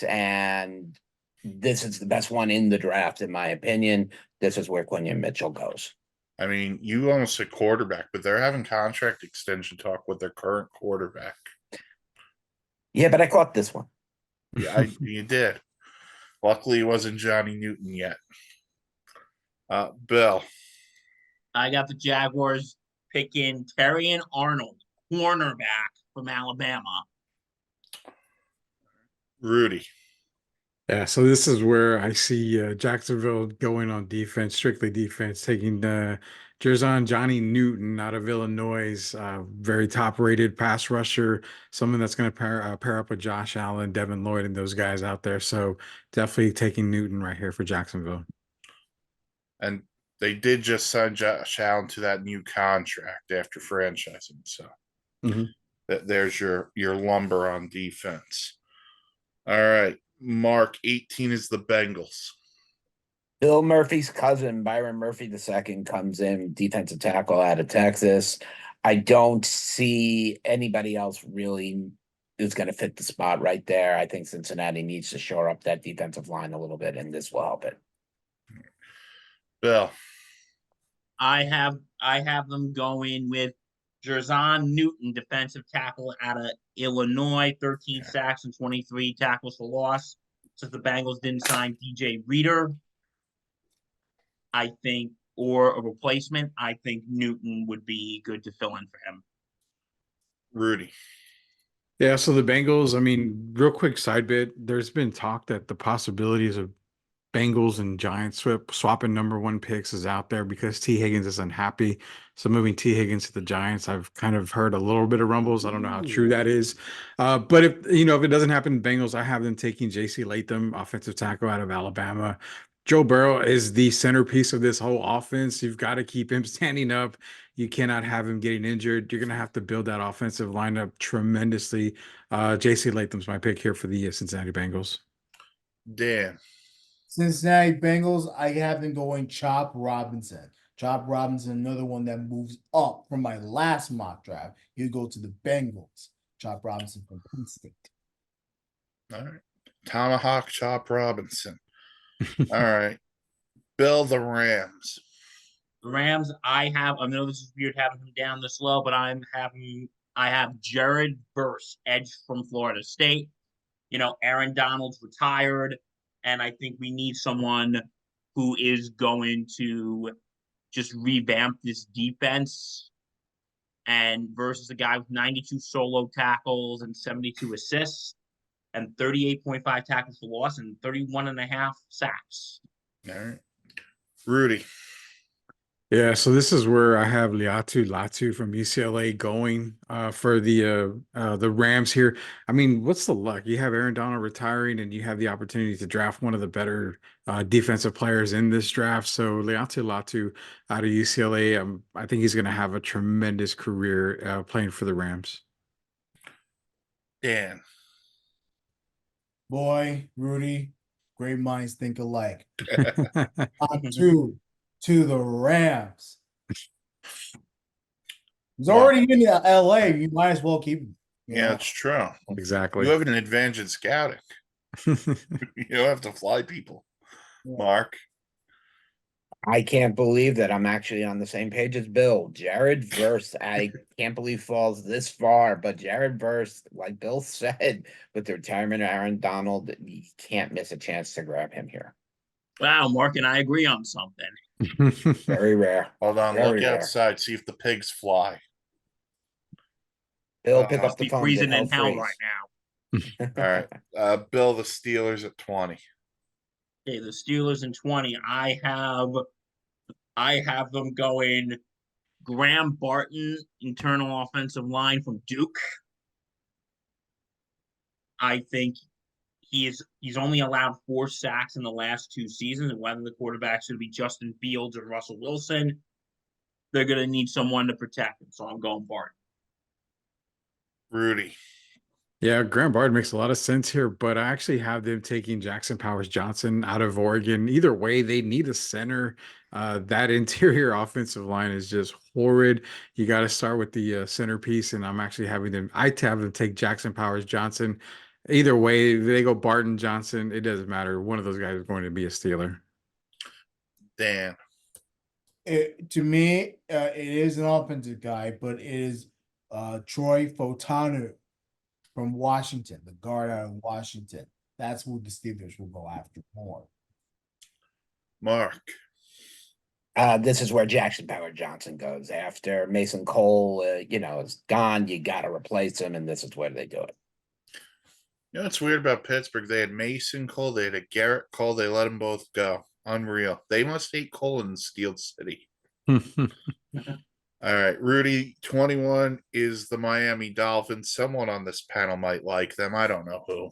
and this is the best one in the draft, in my opinion. This is where Quinion Mitchell goes. I mean, you almost said quarterback, but they're having contract extension talk with their current quarterback. Yeah, but I caught this one. Yeah, you did. Luckily, it wasn't Johnny Newton yet. Bill. I got the Jaguars picking Terrion Arnold, cornerback from Alabama. Rudy. Yeah, so this is where I see Jacksonville going on defense, strictly defense, taking Jerzon Johnny Newton out of Illinois, very top-rated pass rusher, someone that's going to pair up with Josh Allen, Devin Lloyd, and those guys out there. So definitely taking Newton right here for Jacksonville. And they did just sign Josh Allen to that new contract after franchising. So there's your lumber on defense. All right. Mark, 18 is the Bengals. Bill Murphy's cousin, Byron Murphy II, comes in, defensive tackle out of Texas. I don't see anybody else really who's going to fit the spot right there. I think Cincinnati needs to shore up that defensive line a little bit, and this will help it. Bill. I have them going with Jerzon Newton, defensive tackle out of Illinois, 13 sacks and 23 tackles for loss. Since the Bengals didn't sign DJ Reader, I think, or a replacement, I think Newton would be good to fill in for him. Rudy. Yeah, so the Bengals, I mean, real quick side bit, there's been talk that the possibilities of Bengals and Giants swapping #1 picks is out there because T. Higgins is unhappy. So moving T. Higgins to the Giants, I've kind of heard a little bit of rumbles. I don't know how true that is. But if it doesn't happen, Bengals, I have them taking J.C. Latham, offensive tackle out of Alabama. Joe Burrow is the centerpiece of this whole offense. You've got to keep him standing up. You cannot have him getting injured. You're going to have to build that offensive lineup tremendously. J.C. Latham's my pick here for the Cincinnati Bengals. Dan. Cincinnati Bengals, I have them going Chop Robinson. Chop Robinson, another one that moves up from my last mock draft. He'll go to the Bengals. Chop Robinson from Penn State. All right. Tomahawk Chop Robinson. All right. Bill the Rams. The Rams, I know this is weird having him down this low, but I have Jared Verse, edge from Florida State. Aaron Donald's retired, and I think we need someone who is going to just revamp this defense. And versus a guy with 92 solo tackles and 72 assists and 38.5 tackles for loss and 31.5 sacks. All right. Rudy. Yeah, so this is where I have Liatu Latu from UCLA going for the Rams here. I mean, what's the luck? You have Aaron Donald retiring, and you have the opportunity to draft one of the better defensive players in this draft. So Liatu Latu out of UCLA, I think he's going to have a tremendous career playing for the Rams. Dan. Boy, Rudy, great minds think alike. Top two to the Rams. He's already in LA. You might as well keep him. Yeah, it's true. Exactly. You have an advantage in scouting. You don't have to fly people. Yeah. Mark. I can't believe that I'm actually on the same page as Bill. Jared Verse, I can't believe falls this far, but Jared Verse, like Bill said, with the retirement of Aaron Donald, you can't miss a chance to grab him here. Wow, Mark and I agree on something. Very rare. Hold on, Very look rare. outside, see if the pigs fly. Bill, pick up Must the be phone. freezing get in no hell freeze. right now. All right. Bill, the Steelers at 20. Okay, the Steelers in 20. I have them going Graham Barton, internal offensive line from Duke. I think he's only allowed 4 sacks in the last 2 seasons, and whether the quarterback's going to be Justin Fields or Russell Wilson, they're going to need someone to protect him. So I'm going Barton. Rudy. Yeah, Graham Bard makes a lot of sense here, but I actually have them taking Jackson Powers Johnson out of Oregon. Either way, they need a center. That interior offensive line is just horrid. You got to start with the centerpiece, and I'm actually having them. I have them take Jackson Powers Johnson. Either way, they go Barton Johnson. It doesn't matter. One of those guys is going to be a Steeler. Dan. To me, it is an offensive guy, but it is Troy Fautanu from Washington, the guard out of Washington. That's who the Steelers will go after more. Mark. This is where Jackson Power Johnson goes after Mason Cole. Is gone. You got to replace him, and this is where they do it. You know what's weird about Pittsburgh? They had Mason Cole, they had a Garrett Cole, they let them both go. Unreal. They must hate Cole in Steel City. All right, Rudy, 21 is the Miami Dolphins. Someone on this panel might like them. I don't know who.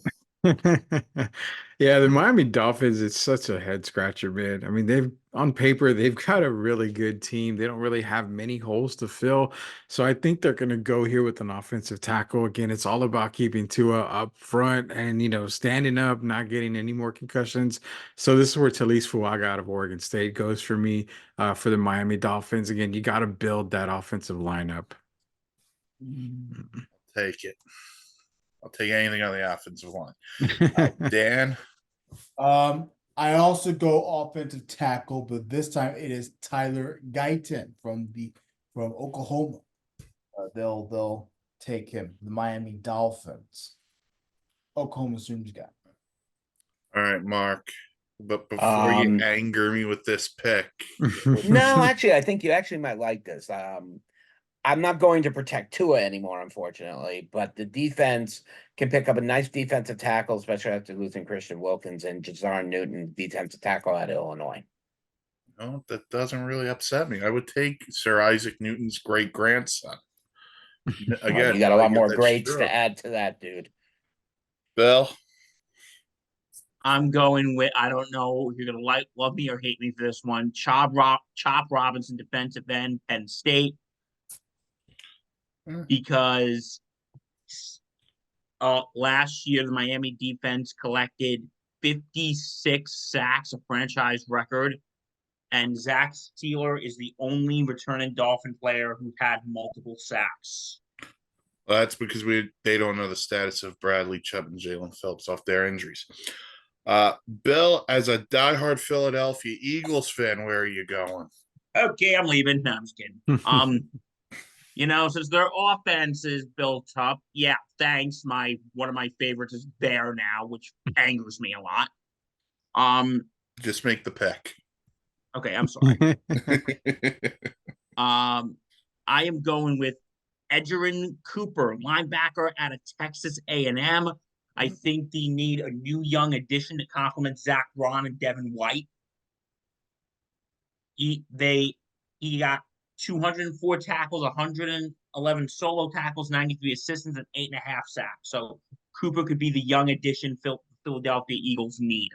Yeah, the Miami Dolphins, it's such a head scratcher, man. I mean, on paper, they've got a really good team. They don't really have many holes to fill. So I think they're going to go here with an offensive tackle. Again, it's all about keeping Tua up front and, standing up, not getting any more concussions. So this is where Talise Fuaga out of Oregon State goes for me for the Miami Dolphins. Again, you got to build that offensive lineup. Take it. I'll take anything on the offensive line. Dan. I also go offensive tackle, but this time it is Tyler Guyton from Oklahoma. They'll take him. The Miami Dolphins. Oklahoma Sooners guy. All right, Mark. But before you anger me with this pick. No, actually, I think you actually might like this. I'm not going to protect Tua anymore, unfortunately, but the defense can pick up a nice defensive tackle, especially after losing Christian Wilkins and Jazar Newton, defensive tackle out of Illinois. No, that doesn't really upset me. I would take Sir Isaac Newton's great grandson. Again, you got a lot more that's grades true. to add to that, dude. Bill. I'm going with, I don't know if you're going to love me or hate me for this one. Chop Robinson, defensive end, Penn State. Because last year the Miami defense collected 56 sacks, a franchise record, And Zach Steeler is the only returning Dolphin player who had multiple sacks. Well, that's because they don't know the status of Bradley Chubb and Jalen Phillips off their injuries. Bill, as a diehard Philadelphia Eagles fan, where are you going? Okay, I'm leaving. No, I'm just kidding. Since their offense is built up, yeah, thanks. One of my favorites is Bear now, which angers me a lot. Just make the pick. Okay, I'm sorry. I am going with Edgerrin Cooper, linebacker out of Texas A&M. I think they need a new young addition to complement Zach Braun and Devin White. He got 204 tackles, 111 solo tackles, 93 assists, and 8.5 sacks. So Cooper could be the young addition Philadelphia Eagles need.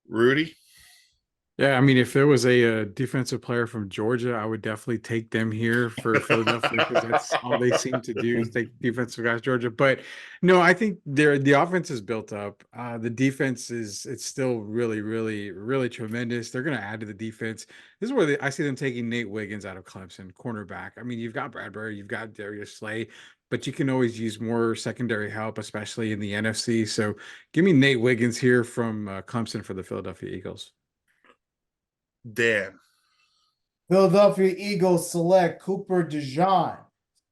Rudy? Yeah, I mean, if there was a defensive player from Georgia, I would definitely take them here for Philadelphia because that's all they seem to do is take defensive guys, Georgia. But no, I think the offense is built up. The defense it's still really, really, really tremendous. They're going to add to the defense. This is where I see them taking Nate Wiggins out of Clemson, cornerback. I mean, you've got Bradbury, you've got Darius Slay, but you can always use more secondary help, especially in the NFC. So give me Nate Wiggins here from Clemson for the Philadelphia Eagles. Dan. Philadelphia Eagles select Cooper DeJean,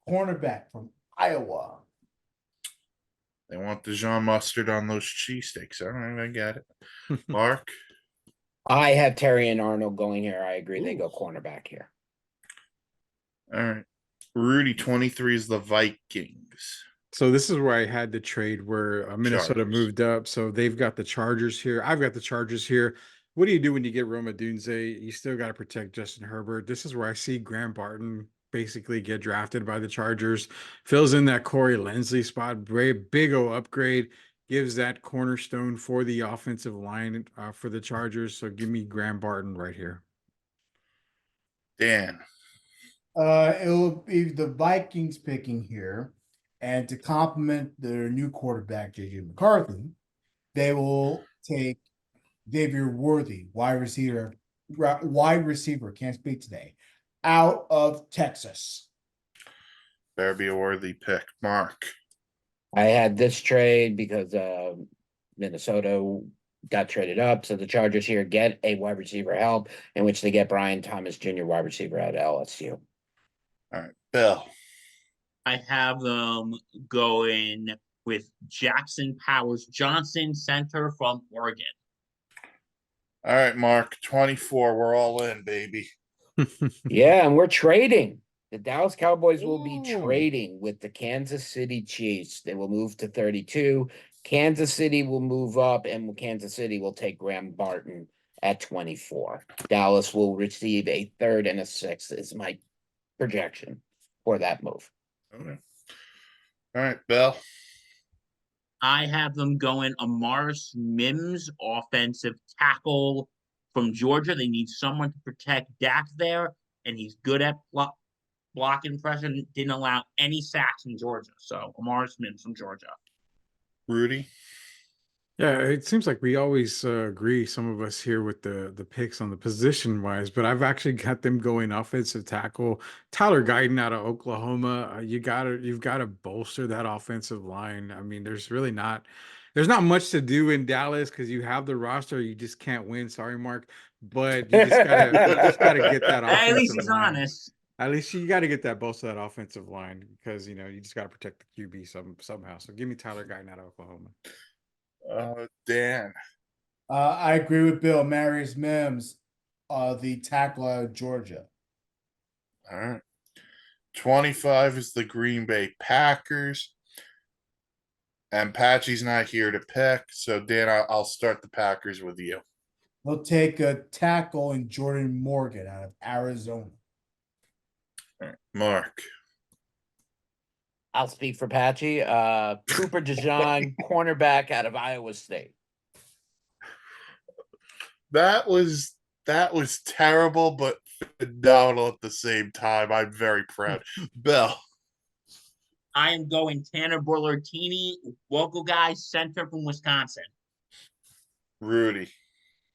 cornerback from Iowa. They want Dijon mustard on those cheesesteaks. All right, I got it. Mark? I have Terry and Arnold going here. I agree. They go cornerback here. All right. Rudy, 23 is the Vikings. So this is where I had the trade where Minnesota Chargers. moved up. So they've got the Chargers here. I've got the Chargers here. What do you do when you get Roma Dunze? You still got to protect Justin Herbert. This is where I see Graham Barton basically get drafted by the Chargers. Fills in that Corey Linsley spot. Big O upgrade. Gives that cornerstone for the offensive line for the Chargers. So give me Graham Barton right here. Dan. It will be the Vikings picking here, and to complement their new quarterback JJ McCarthy, they will take Xavier Worthy, wide receiver, can't speak today, out of Texas. Better be a worthy pick. Mark. I had this trade because Minnesota got traded up. So the Chargers here get a wide receiver help, in which they get Brian Thomas Jr., wide receiver at LSU. All right. Bill. I have them going with Jackson Powers Johnson, center from Oregon. All right, Mark. 24. We're all in, baby. Yeah, and we're trading. The Dallas Cowboys will be Ooh. trading with the Kansas City Chiefs. They will move to 32. Kansas City will move up, and Kansas City will take Graham Barton at 24. Dallas will receive a third and a sixth, is my projection for that move. Okay. All right, Bill. I have them going Amaris Mims, offensive tackle from Georgia. They need someone to protect Dak there, and he's good at blocking pressure. Didn't allow any sacks in Georgia. So Amaris Mims from Georgia. Rudy. Yeah, it seems like we always agree, some of us here, with the picks on the position wise, but I've actually got them going offensive tackle. Tyler Guyton out of Oklahoma. You've got to bolster that offensive line. I mean, there's not much to do in Dallas because you have the roster. You just can't win. Sorry, Mark, but you just gotta get that offensive At least he's line. honest. At least you got to get that bolster that offensive line because you just got to protect the QB somehow. So give me Tyler Guyton out of Oklahoma. Dan. I agree with Bill. Amaris Mims, the tackle out of Georgia. All right. 25 is the Green Bay Packers. And Patchy's not here to pick. So, Dan, I'll start the Packers with you. They'll take a tackle in Jordan Morgan out of Arizona. All right. Mark. I'll speak for Patchy. Cooper DeJean, cornerback out of Iowa State. That was terrible, but phenomenal at the same time. I'm very proud. Bill. I am going Tanner Borlertini, local guy, center from Wisconsin. Rudy.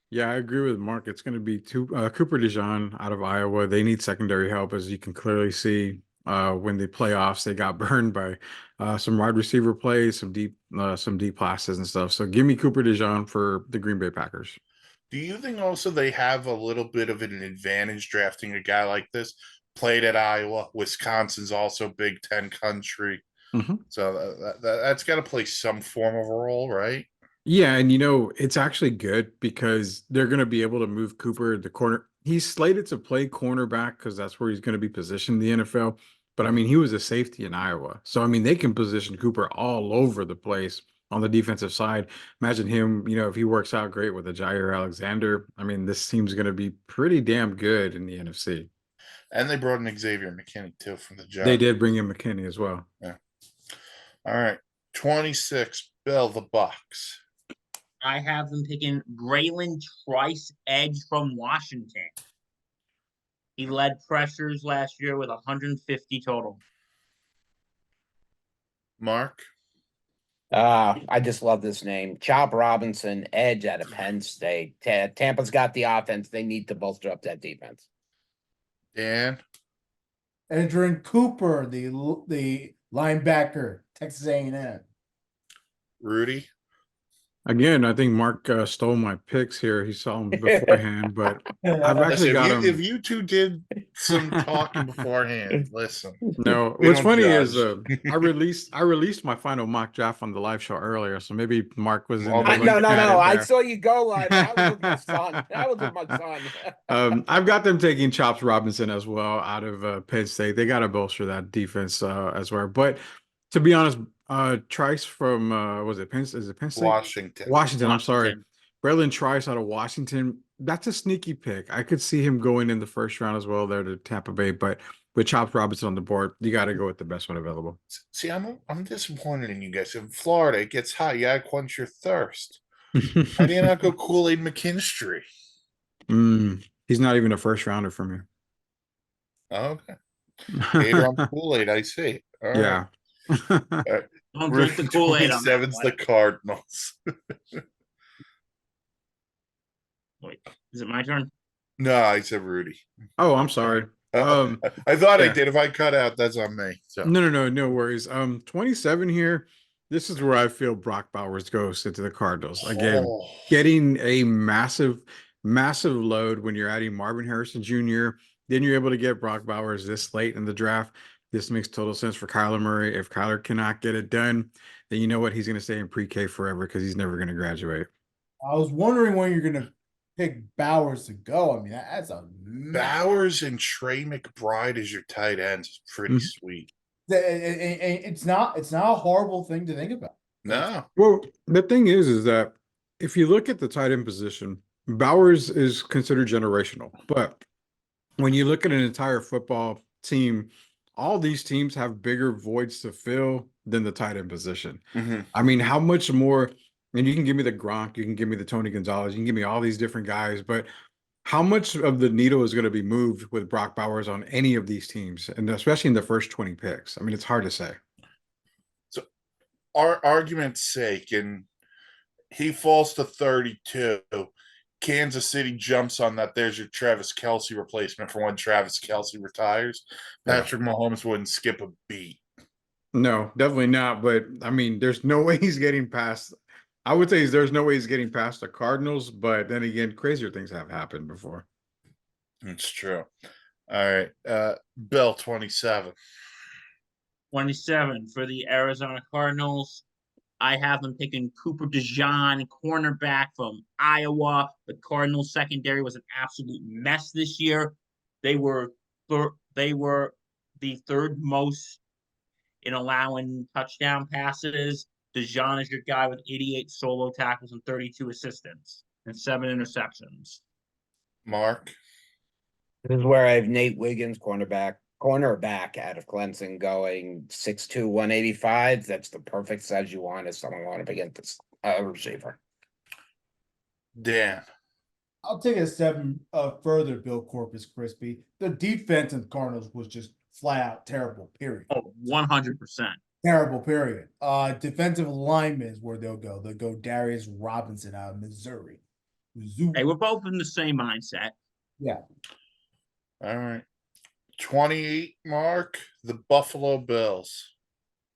Yeah, I agree with Mark. It's going to be Cooper DeJean out of Iowa. They need secondary help, as you can clearly see. When the playoffs, they got burned by some wide receiver plays, some deep passes and stuff. So give me Cooper DeJean for the Green Bay Packers. Do you think also they have a little bit of an advantage drafting a guy like this? Played at Iowa, Wisconsin's also Big Ten country, Mhm. so that's got to play some form of a role, right? Yeah, and it's actually good because they're going to be able to move Cooper the corner. He's slated to play cornerback because that's where he's going to be positioned in the NFL. But I mean, he was a safety in Iowa. So I mean, they can position Cooper all over the place on the defensive side. Imagine him, if he works out great with a Jair Alexander. I mean, this team's going to be pretty damn good in the NFC. And they brought in Xavier McKinney too from the They Giants. did bring in McKinney as well. All right, 26, Bill, the Bucks. I have them picking Braylon Trice, edge from Washington. He led pressures last year with 150 total. Mark, I just love this name. Chop Robinson, edge out of Penn State. Tampa's got the offense. They need to bolster up that defense. Dan, Adrian Cooper, the linebacker, Texas A&M. Rudy. Again, I think Mark stole my picks here. He saw them beforehand, but I've actually Listen, got if him. if you two did some talking beforehand, listen. No, We what's don't funny is judge. I released my final mock draft on the live show earlier, so maybe Mark was in Well, there then No, looking at no. it I there. saw you go live. I was with my son. I was with my son. I've got them taking Chops Robinson as well out of Penn State. They got to bolster that defense as well. But to be honest, Trice from was it Penn? Is it Penn State? Washington. Washington. I'm sorry, Washington. Braylon Trice out of Washington. That's a sneaky pick. I could see him going in the first round as well there to Tampa Bay, but with Chops Robinson on the board, you got to go with the best one available. See, I'm disappointed in you guys. In Florida, it gets hot. You gotta quench your thirst. How do you not go Kool-Aid McKinstry? He's not even a first rounder for me. Okay. Hater on Kool-Aid, I see. All right. Yeah. Don't drink the Kool-Aid on that 27's one. the Cardinals. Wait, is it my turn? No, I said Rudy. Oh, I'm sorry. I thought I yeah. did. If I cut out, that's on me. So No worries. 27 here. This is where I feel Brock Bowers goes into the Cardinals. Again, Oh. getting a massive load when you're adding Marvin Harrison Jr. Then you're able to get Brock Bowers this late in the draft. This makes total sense for Kyler Murray. If Kyler cannot get it done, then you know what? He's going to stay in pre-K forever because he's never going to graduate. I was wondering when you're going to pick Bowers to go. I mean, that's a Bowers and Trey McBride as your tight ends is pretty Mhm. sweet. It's not a horrible thing to think about. No. Well, the thing is that if you look at the tight end position, Bowers is considered generational. But when you look at an entire football team, all these teams have bigger voids to fill than the tight end position. Mhm. I mean, how much more? And you can give me the Gronk, you can give me the Tony Gonzalez, you can give me all these different guys, but how much of the needle is going to be moved with Brock Bowers on any of these teams, and especially in the first 20 picks? I mean, it's hard to say. Our argument's sake, and he falls to 32. Kansas City jumps on that. There's your Travis Kelce replacement for when Travis Kelce retires. Yeah. Patrick Mahomes wouldn't skip a beat. No, definitely not. But I mean, there's no way he's getting past. I would say there's no way he's getting past the Cardinals. But then again, crazier things have happened before. It's true. All right. Bill, 27. 27 for the Arizona Cardinals. I have them picking Cooper DeJean, cornerback from Iowa. The Cardinals secondary was an absolute mess this year. They were the third most in allowing touchdown passes. DeJean is your guy with 88 solo tackles and 32 assistants and 7 interceptions. Mark. This is where I have Nate Wiggins, cornerback out of Clemson, going 6'2", 185. That's the perfect size you want as someone going up against this receiver. Dan. I'll take a step further, Bill Corpus Crispy. The defense of the Cardinals was just flat out terrible, period. Oh, 100%. Terrible, period. Defensive linemen is where they'll go. They'll go Darius Robinson out of Missouri. Zoom. Hey, we're both in the same mindset. Yeah. All right. 28 mark, the Buffalo Bills.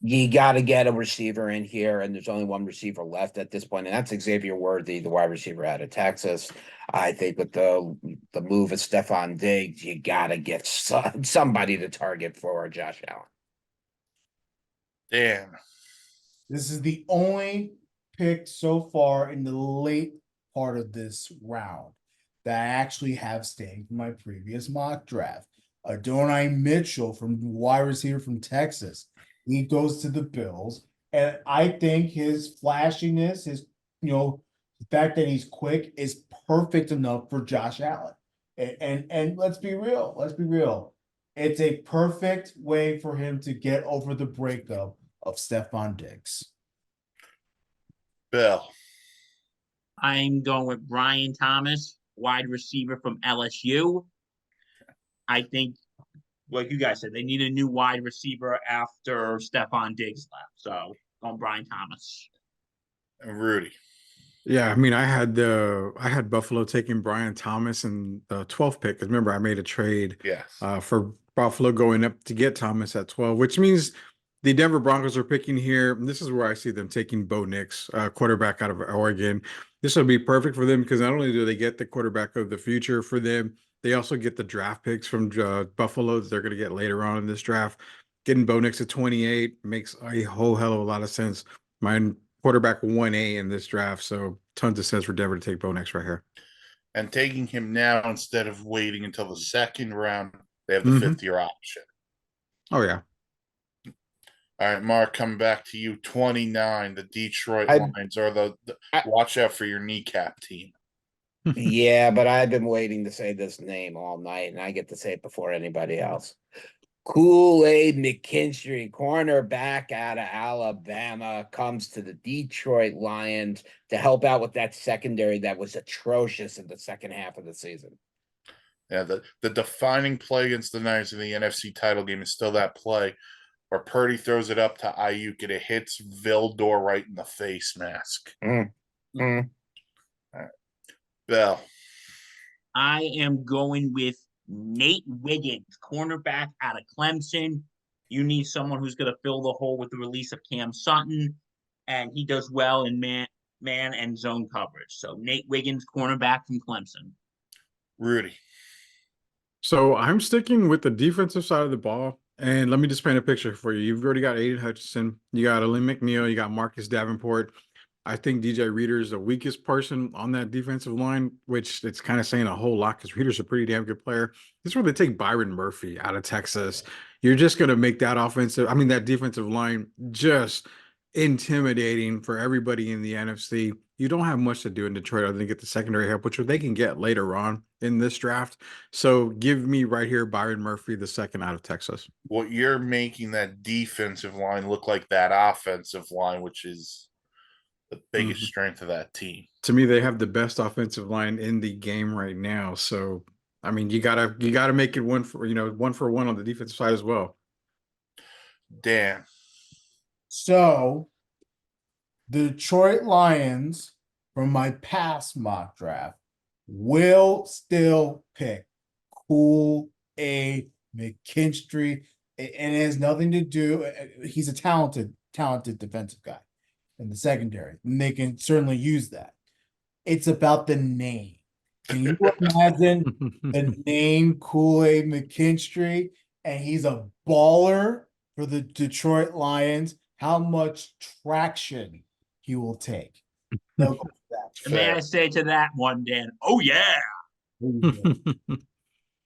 You got to get a receiver in here, and there's only one receiver left at this point, and that's Xavier Worthy, the wide receiver out of Texas. I think with the move of Stephon Diggs, you got to get somebody to target for Josh Allen. Damn. This is the only pick so far in the late part of this round that I actually have staying from my previous mock draft. Adonai Mitchell from wide receiver from Texas. He goes to the Bills. And I think his flashiness, the fact that he's quick is perfect enough for Josh Allen. And let's be real. Let's be real. It's a perfect way for him to get over the breakup of Stephon Diggs. Bill. I'm going with Brian Thomas, wide receiver from LSU. I think, like you guys said, they need a new wide receiver after Stephon Diggs left. So, on Brian Thomas. And Rudy. Yeah, I mean, I had Buffalo taking Brian Thomas in the 12th pick. Because remember, I made a trade Yes. for Buffalo going up to get Thomas at 12, which means the Denver Broncos are picking here. And this is where I see them taking Bo Nix, quarterback out of Oregon. This will be perfect for them because not only do they get the quarterback of the future for them, they also get the draft picks from Buffalo that they're going to get later on in this draft. Getting Bo Nix at 28 makes a whole hell of a lot of sense. My quarterback 1A in this draft, so tons of sense for Denver to take Bo Nix right here. And taking him now instead of waiting until the second round, they have the Mhm. 5th year option. Oh yeah. All right, Mark, coming back to you. 29, the Detroit I- Lions are I- watch out for your kneecap team. Yeah, but I've been waiting to say this name all night, and I get to say it before anybody else. Kool-Aid McKinstry, cornerback out of Alabama, comes to the Detroit Lions to help out with that secondary that was atrocious in the second half of the season. Yeah, the defining play against the Niners in the NFC title game is still that play where Purdy throws it up to Ayuk and it hits Vildor right in the face mask. Bill. I am going with Nate Wiggins, cornerback out of Clemson. You need someone who's going to fill the hole with the release of Cam Sutton, and he does well in man and zone coverage. So Nate Wiggins, cornerback from Clemson. Rudy. So I'm sticking with the defensive side of the ball. And let me just paint a picture for you. You've already got Aiden Hutchinson, you got Alim McNeil, you got Marcus Davenport. I think DJ Reader is the weakest person on that defensive line, which it's kind of saying a whole lot because Reader's a pretty damn good player. This is where they take Byron Murphy out of Texas. You're just going to make that defensive line just intimidating for everybody in the NFC. You don't have much to do in Detroit other than get the secondary help, which they can get later on in this draft. So give me right here Byron Murphy, the second out of Texas. What you're making that defensive line look like that offensive line, which is the biggest strength of that team. To me, they have the best offensive line in the game right now. So, I mean, you gotta make it one for one on the defensive side as well. Dan. So, the Detroit Lions, from my past mock draft, will still pick Kool-Aid McKinstry, and it has nothing to do. He's a talented defensive guy in the secondary, and they can certainly use that. It's about the name. Can you imagine the name Kool-Aid McKinstry, and he's a baller for the Detroit Lions? How much traction he will take? They'll go for And may I say to that one, Dan? Oh yeah. that.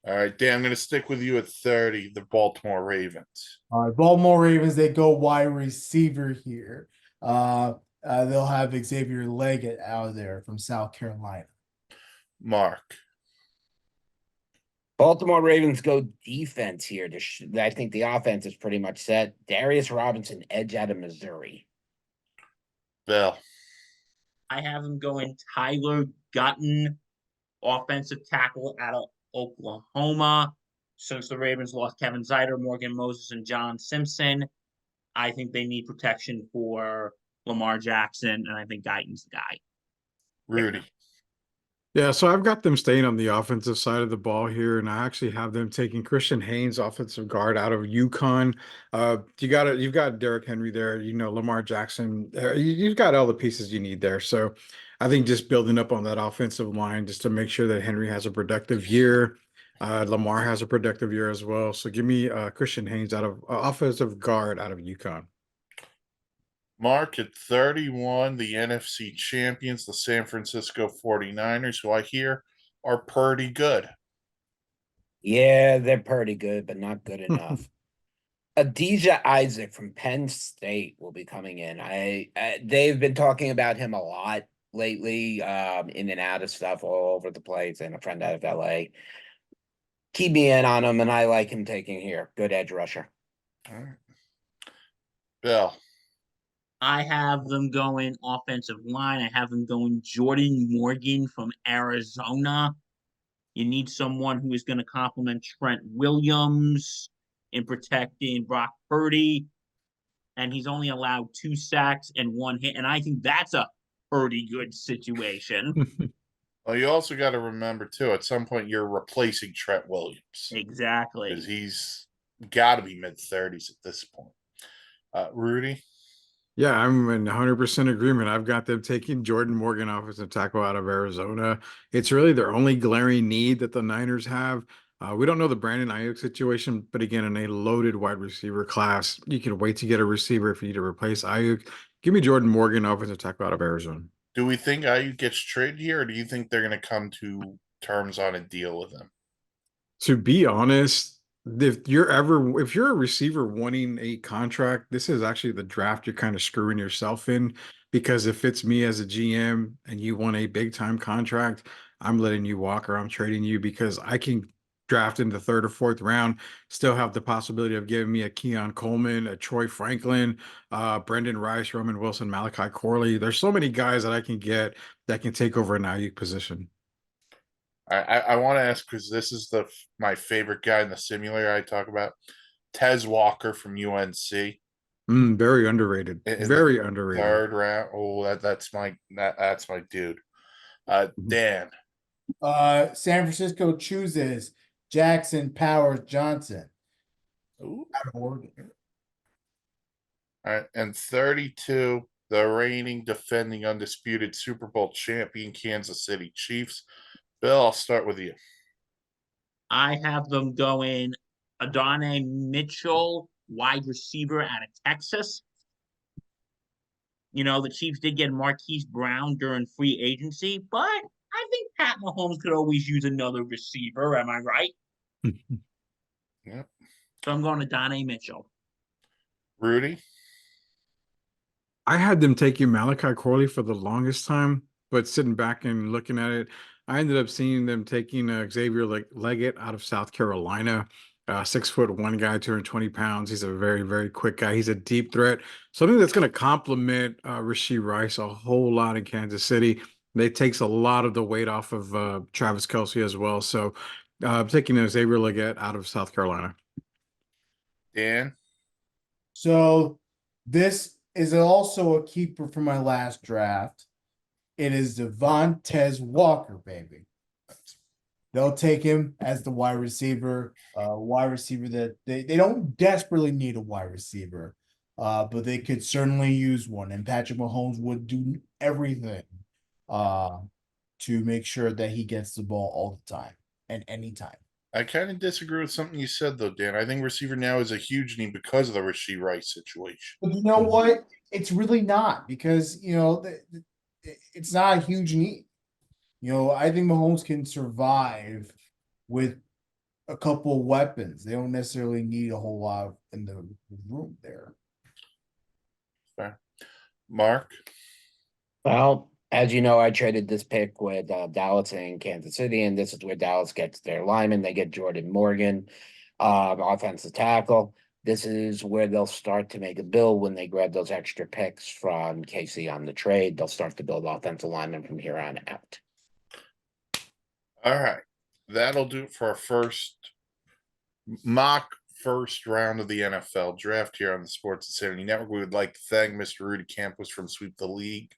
All right, Dan, I'm going to stick with you at 30, the Baltimore Ravens. All right, Baltimore Ravens, they go wide receiver here. They'll have Xavier Leggett out of there from South Carolina. Mark. Baltimore Ravens go defense here. I think the offense is pretty much set. Darius Robinson, edge out of Missouri. Bill. I have him going Tyler Gutton, offensive tackle out of Oklahoma. Since the Ravens lost Kevin Zeiter, Morgan Moses, and John Simpson, I think they need protection for Lamar Jackson, and I think Guyton's the guy. Rudy. Yeah, so I've got them staying on the offensive side of the ball here, and I actually have them taking Christian Haynes, offensive guard out of UConn. You've got Derrick Henry there, Lamar Jackson. You've got all the pieces you need there. So I think just building up on that offensive line just to make sure that Henry has a productive year. Lamar has a productive year as well. So give me Christian Haynes out of offensive guard out of UConn. Mark at 31, the NFC champions, the San Francisco 49ers, who I hear are pretty good. Yeah, they're pretty good, but not good enough. Adija Isaac from Penn State will be coming in. They've been talking about him a lot lately, in and out of stuff all over the place, and a friend out of LA. Keep me in on him, and I like him taking here. Good edge rusher. All right. Bill, I have them going offensive line. I have them going Jordan Morgan from Arizona. You need someone who is going to complement Trent Williams in protecting Brock Purdy. And he's only allowed 2 sacks and 1 hit. And I think that's a pretty good situation. well, you also got to remember, too, at some point you're replacing Trent Williams Exactly. because he's got to be mid-30s at this point. Rudy? Yeah, I'm in 100% agreement. I've got them taking Jordan Morgan, offensive tackle out of Arizona. It's really their only glaring need that the Niners have. We don't know the Brandon Ayuk situation, but again, in a loaded wide receiver class, you can wait to get a receiver if you need to replace Ayuk. Give me Jordan Morgan, offensive tackle out of Arizona. Do we think Ayuk gets traded here, or do you think they're going to come to terms on a deal with him? To be honest, if you're a receiver wanting a contract, this is actually the draft you're kind of screwing yourself in, because if it's me as a GM and you want a big time contract, I'm letting you walk or I'm trading you, because I can draft in the 3rd or 4th round, still have the possibility of giving me a Keon Coleman, a Troy Franklin, Brendan Rice, Roman Wilson, Malachi Corley. There's so many guys that I can get that can take over an Ayuk position. I want to ask, because this is my favorite guy in the simulator I talk about, Tez Walker from UNC. Very underrated. Very underrated. 3rd round. Oh, that's my dude. Dan. San Francisco chooses Jackson Powers Johnson Ooh. out of Oregon. All right, and 32, the reigning, defending, undisputed Super Bowl champion Kansas City Chiefs. Bill, I'll start with you. I have them going Adonai Mitchell, wide receiver out of Texas. The Chiefs did get Marquise Brown during free agency, but I think Pat Mahomes could always use another receiver. Am I right? Yep. So I'm going to Adonai Mitchell. Rudy? I had them taking Malachi Corley for the longest time, but sitting back and looking at it, I ended up seeing them taking Xavier Leggett out of South Carolina. 6'1" guy, 220 pounds. He's a very, very quick guy. He's a deep threat. Something that's going to complement Rashee Rice a whole lot in Kansas City. It takes a lot of the weight off of Travis Kelce as well. So taking Xavier Leggett out of South Carolina. Dan? So this is also a keeper from my last draft. It is Devontae Walker, baby. They'll take him as the wide receiver that they don't desperately need a wide receiver, but they could certainly use one. And Patrick Mahomes would do everything to make sure that he gets the ball all the time and anytime. I kind of disagree with something you said, though, Dan. I think receiver now is a huge need because of the Rashee Rice situation. But you know what? It's really not, because it's not a huge need. I think Mahomes can survive with a couple of weapons. They don't necessarily need a whole lot in the room there. Fair. Mark? Well, as you know, I traded this pick with Dallas and Kansas City, and this is where Dallas gets their lineman. They get Jordan Morgan, offensive tackle. This is where they'll start to make a build when they grab those extra picks from KC on the trade. They'll start to build offensive linemen from here on out. All right. That'll do it for our first round of the NFL draft here on the Sports Insanity Network. We would like to thank Mr. Rudy Campos from Sweep the League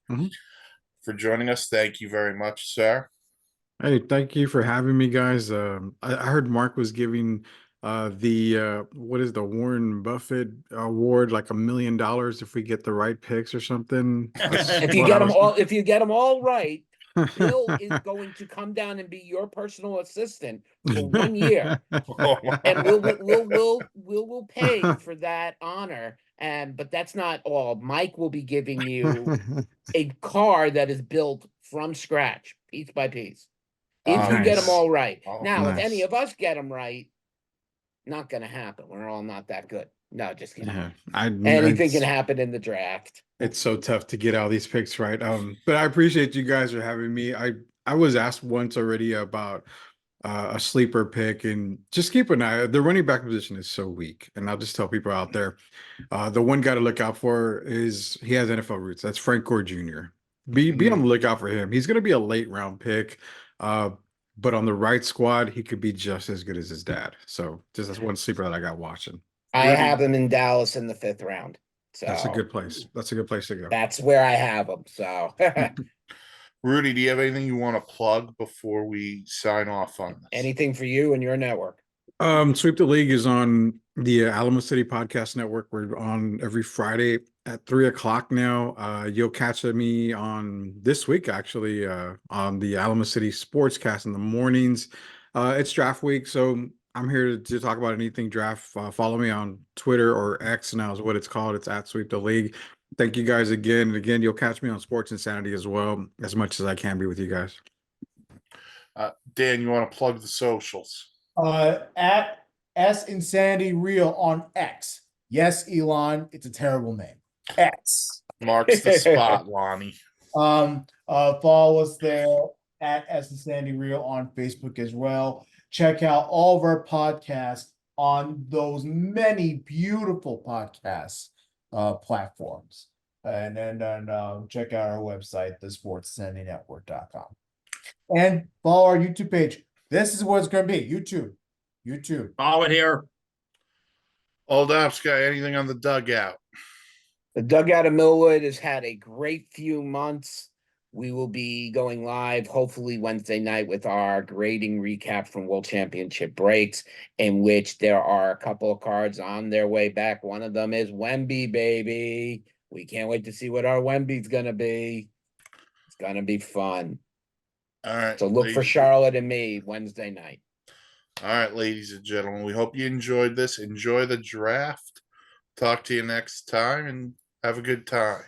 for joining us. Thank you very much, sir. Hey, thank you for having me, guys. I heard Mark was giving what is the Warren Buffett award, like $1 million if we get the right picks or something. That's If you what get I them was. all, if you get them all right, Bill is going to come down and be your personal assistant for 1 year. Oh my And God. we'll pay for that honor. And but that's not all. Mike will be giving you a car that is built from scratch, piece by piece. If Oh, you get them Nice. all right. Oh, Now, if any Nice. of us get them right, not gonna happen. We're all not that good. No, just kidding. Yeah, Anything can happen in the draft. it's so tough to get all these picks right. But I appreciate you guys for having me. I was asked once already about a sleeper pick, and just keep an eye. The running back position is so weak, and I'll just tell people out there, the one guy to look out for is he has NFL roots. That's Frank Gore Jr. Be on the lookout for him. He's going to be a late round pick, uh, but on the right squad, he could be just as good as his dad. So just that's one sleeper that I got watching. I Rudy. have him in Dallas in the 5th round. That's a So good place. That's a good place to go. that's where I have him. So Rudy, do you have anything you want to plug before we sign off on this? anything for you and your network. Sweep the League is on the Alamo City Podcast Network. We're on every Friday at 3 o'clock now. You'll catch me on this week, actually, on the Alamo City Sportscast in the mornings. It's draft week, so I'm here to talk about anything draft. Follow me on Twitter, or X now is what it's called. It's at Sweep the League. Thank you guys again. And again, you'll catch me on Sports Insanity as well, as much as I can be with you guys. Dan, you want to plug the socials? At S Insanity Real on X. Yes, Elon, it's a terrible name. X. Marks the spot, Lonnie. Follow us there at S Insanity Real on Facebook as well. Check out all of our podcasts on those many beautiful podcasts platforms. And then check out our website, thesportsinsanitynetwork.com. And follow our YouTube page. This is what it's going to be. YouTube. Follow it here. Old Ops guy, anything on the dugout? The dugout of Millwood has had a great few months. We will be going live hopefully Wednesday night with our grading recap from World Championship breaks, in which there are a couple of cards on their way back. One of them is Wemby, baby. We can't wait to see what our Wemby's gonna be. It's gonna be fun. All right. So look for ladies- Charlotte and me Wednesday night. All right, ladies and gentlemen, we hope you enjoyed this. Enjoy the draft. Talk to you next time and have a good time.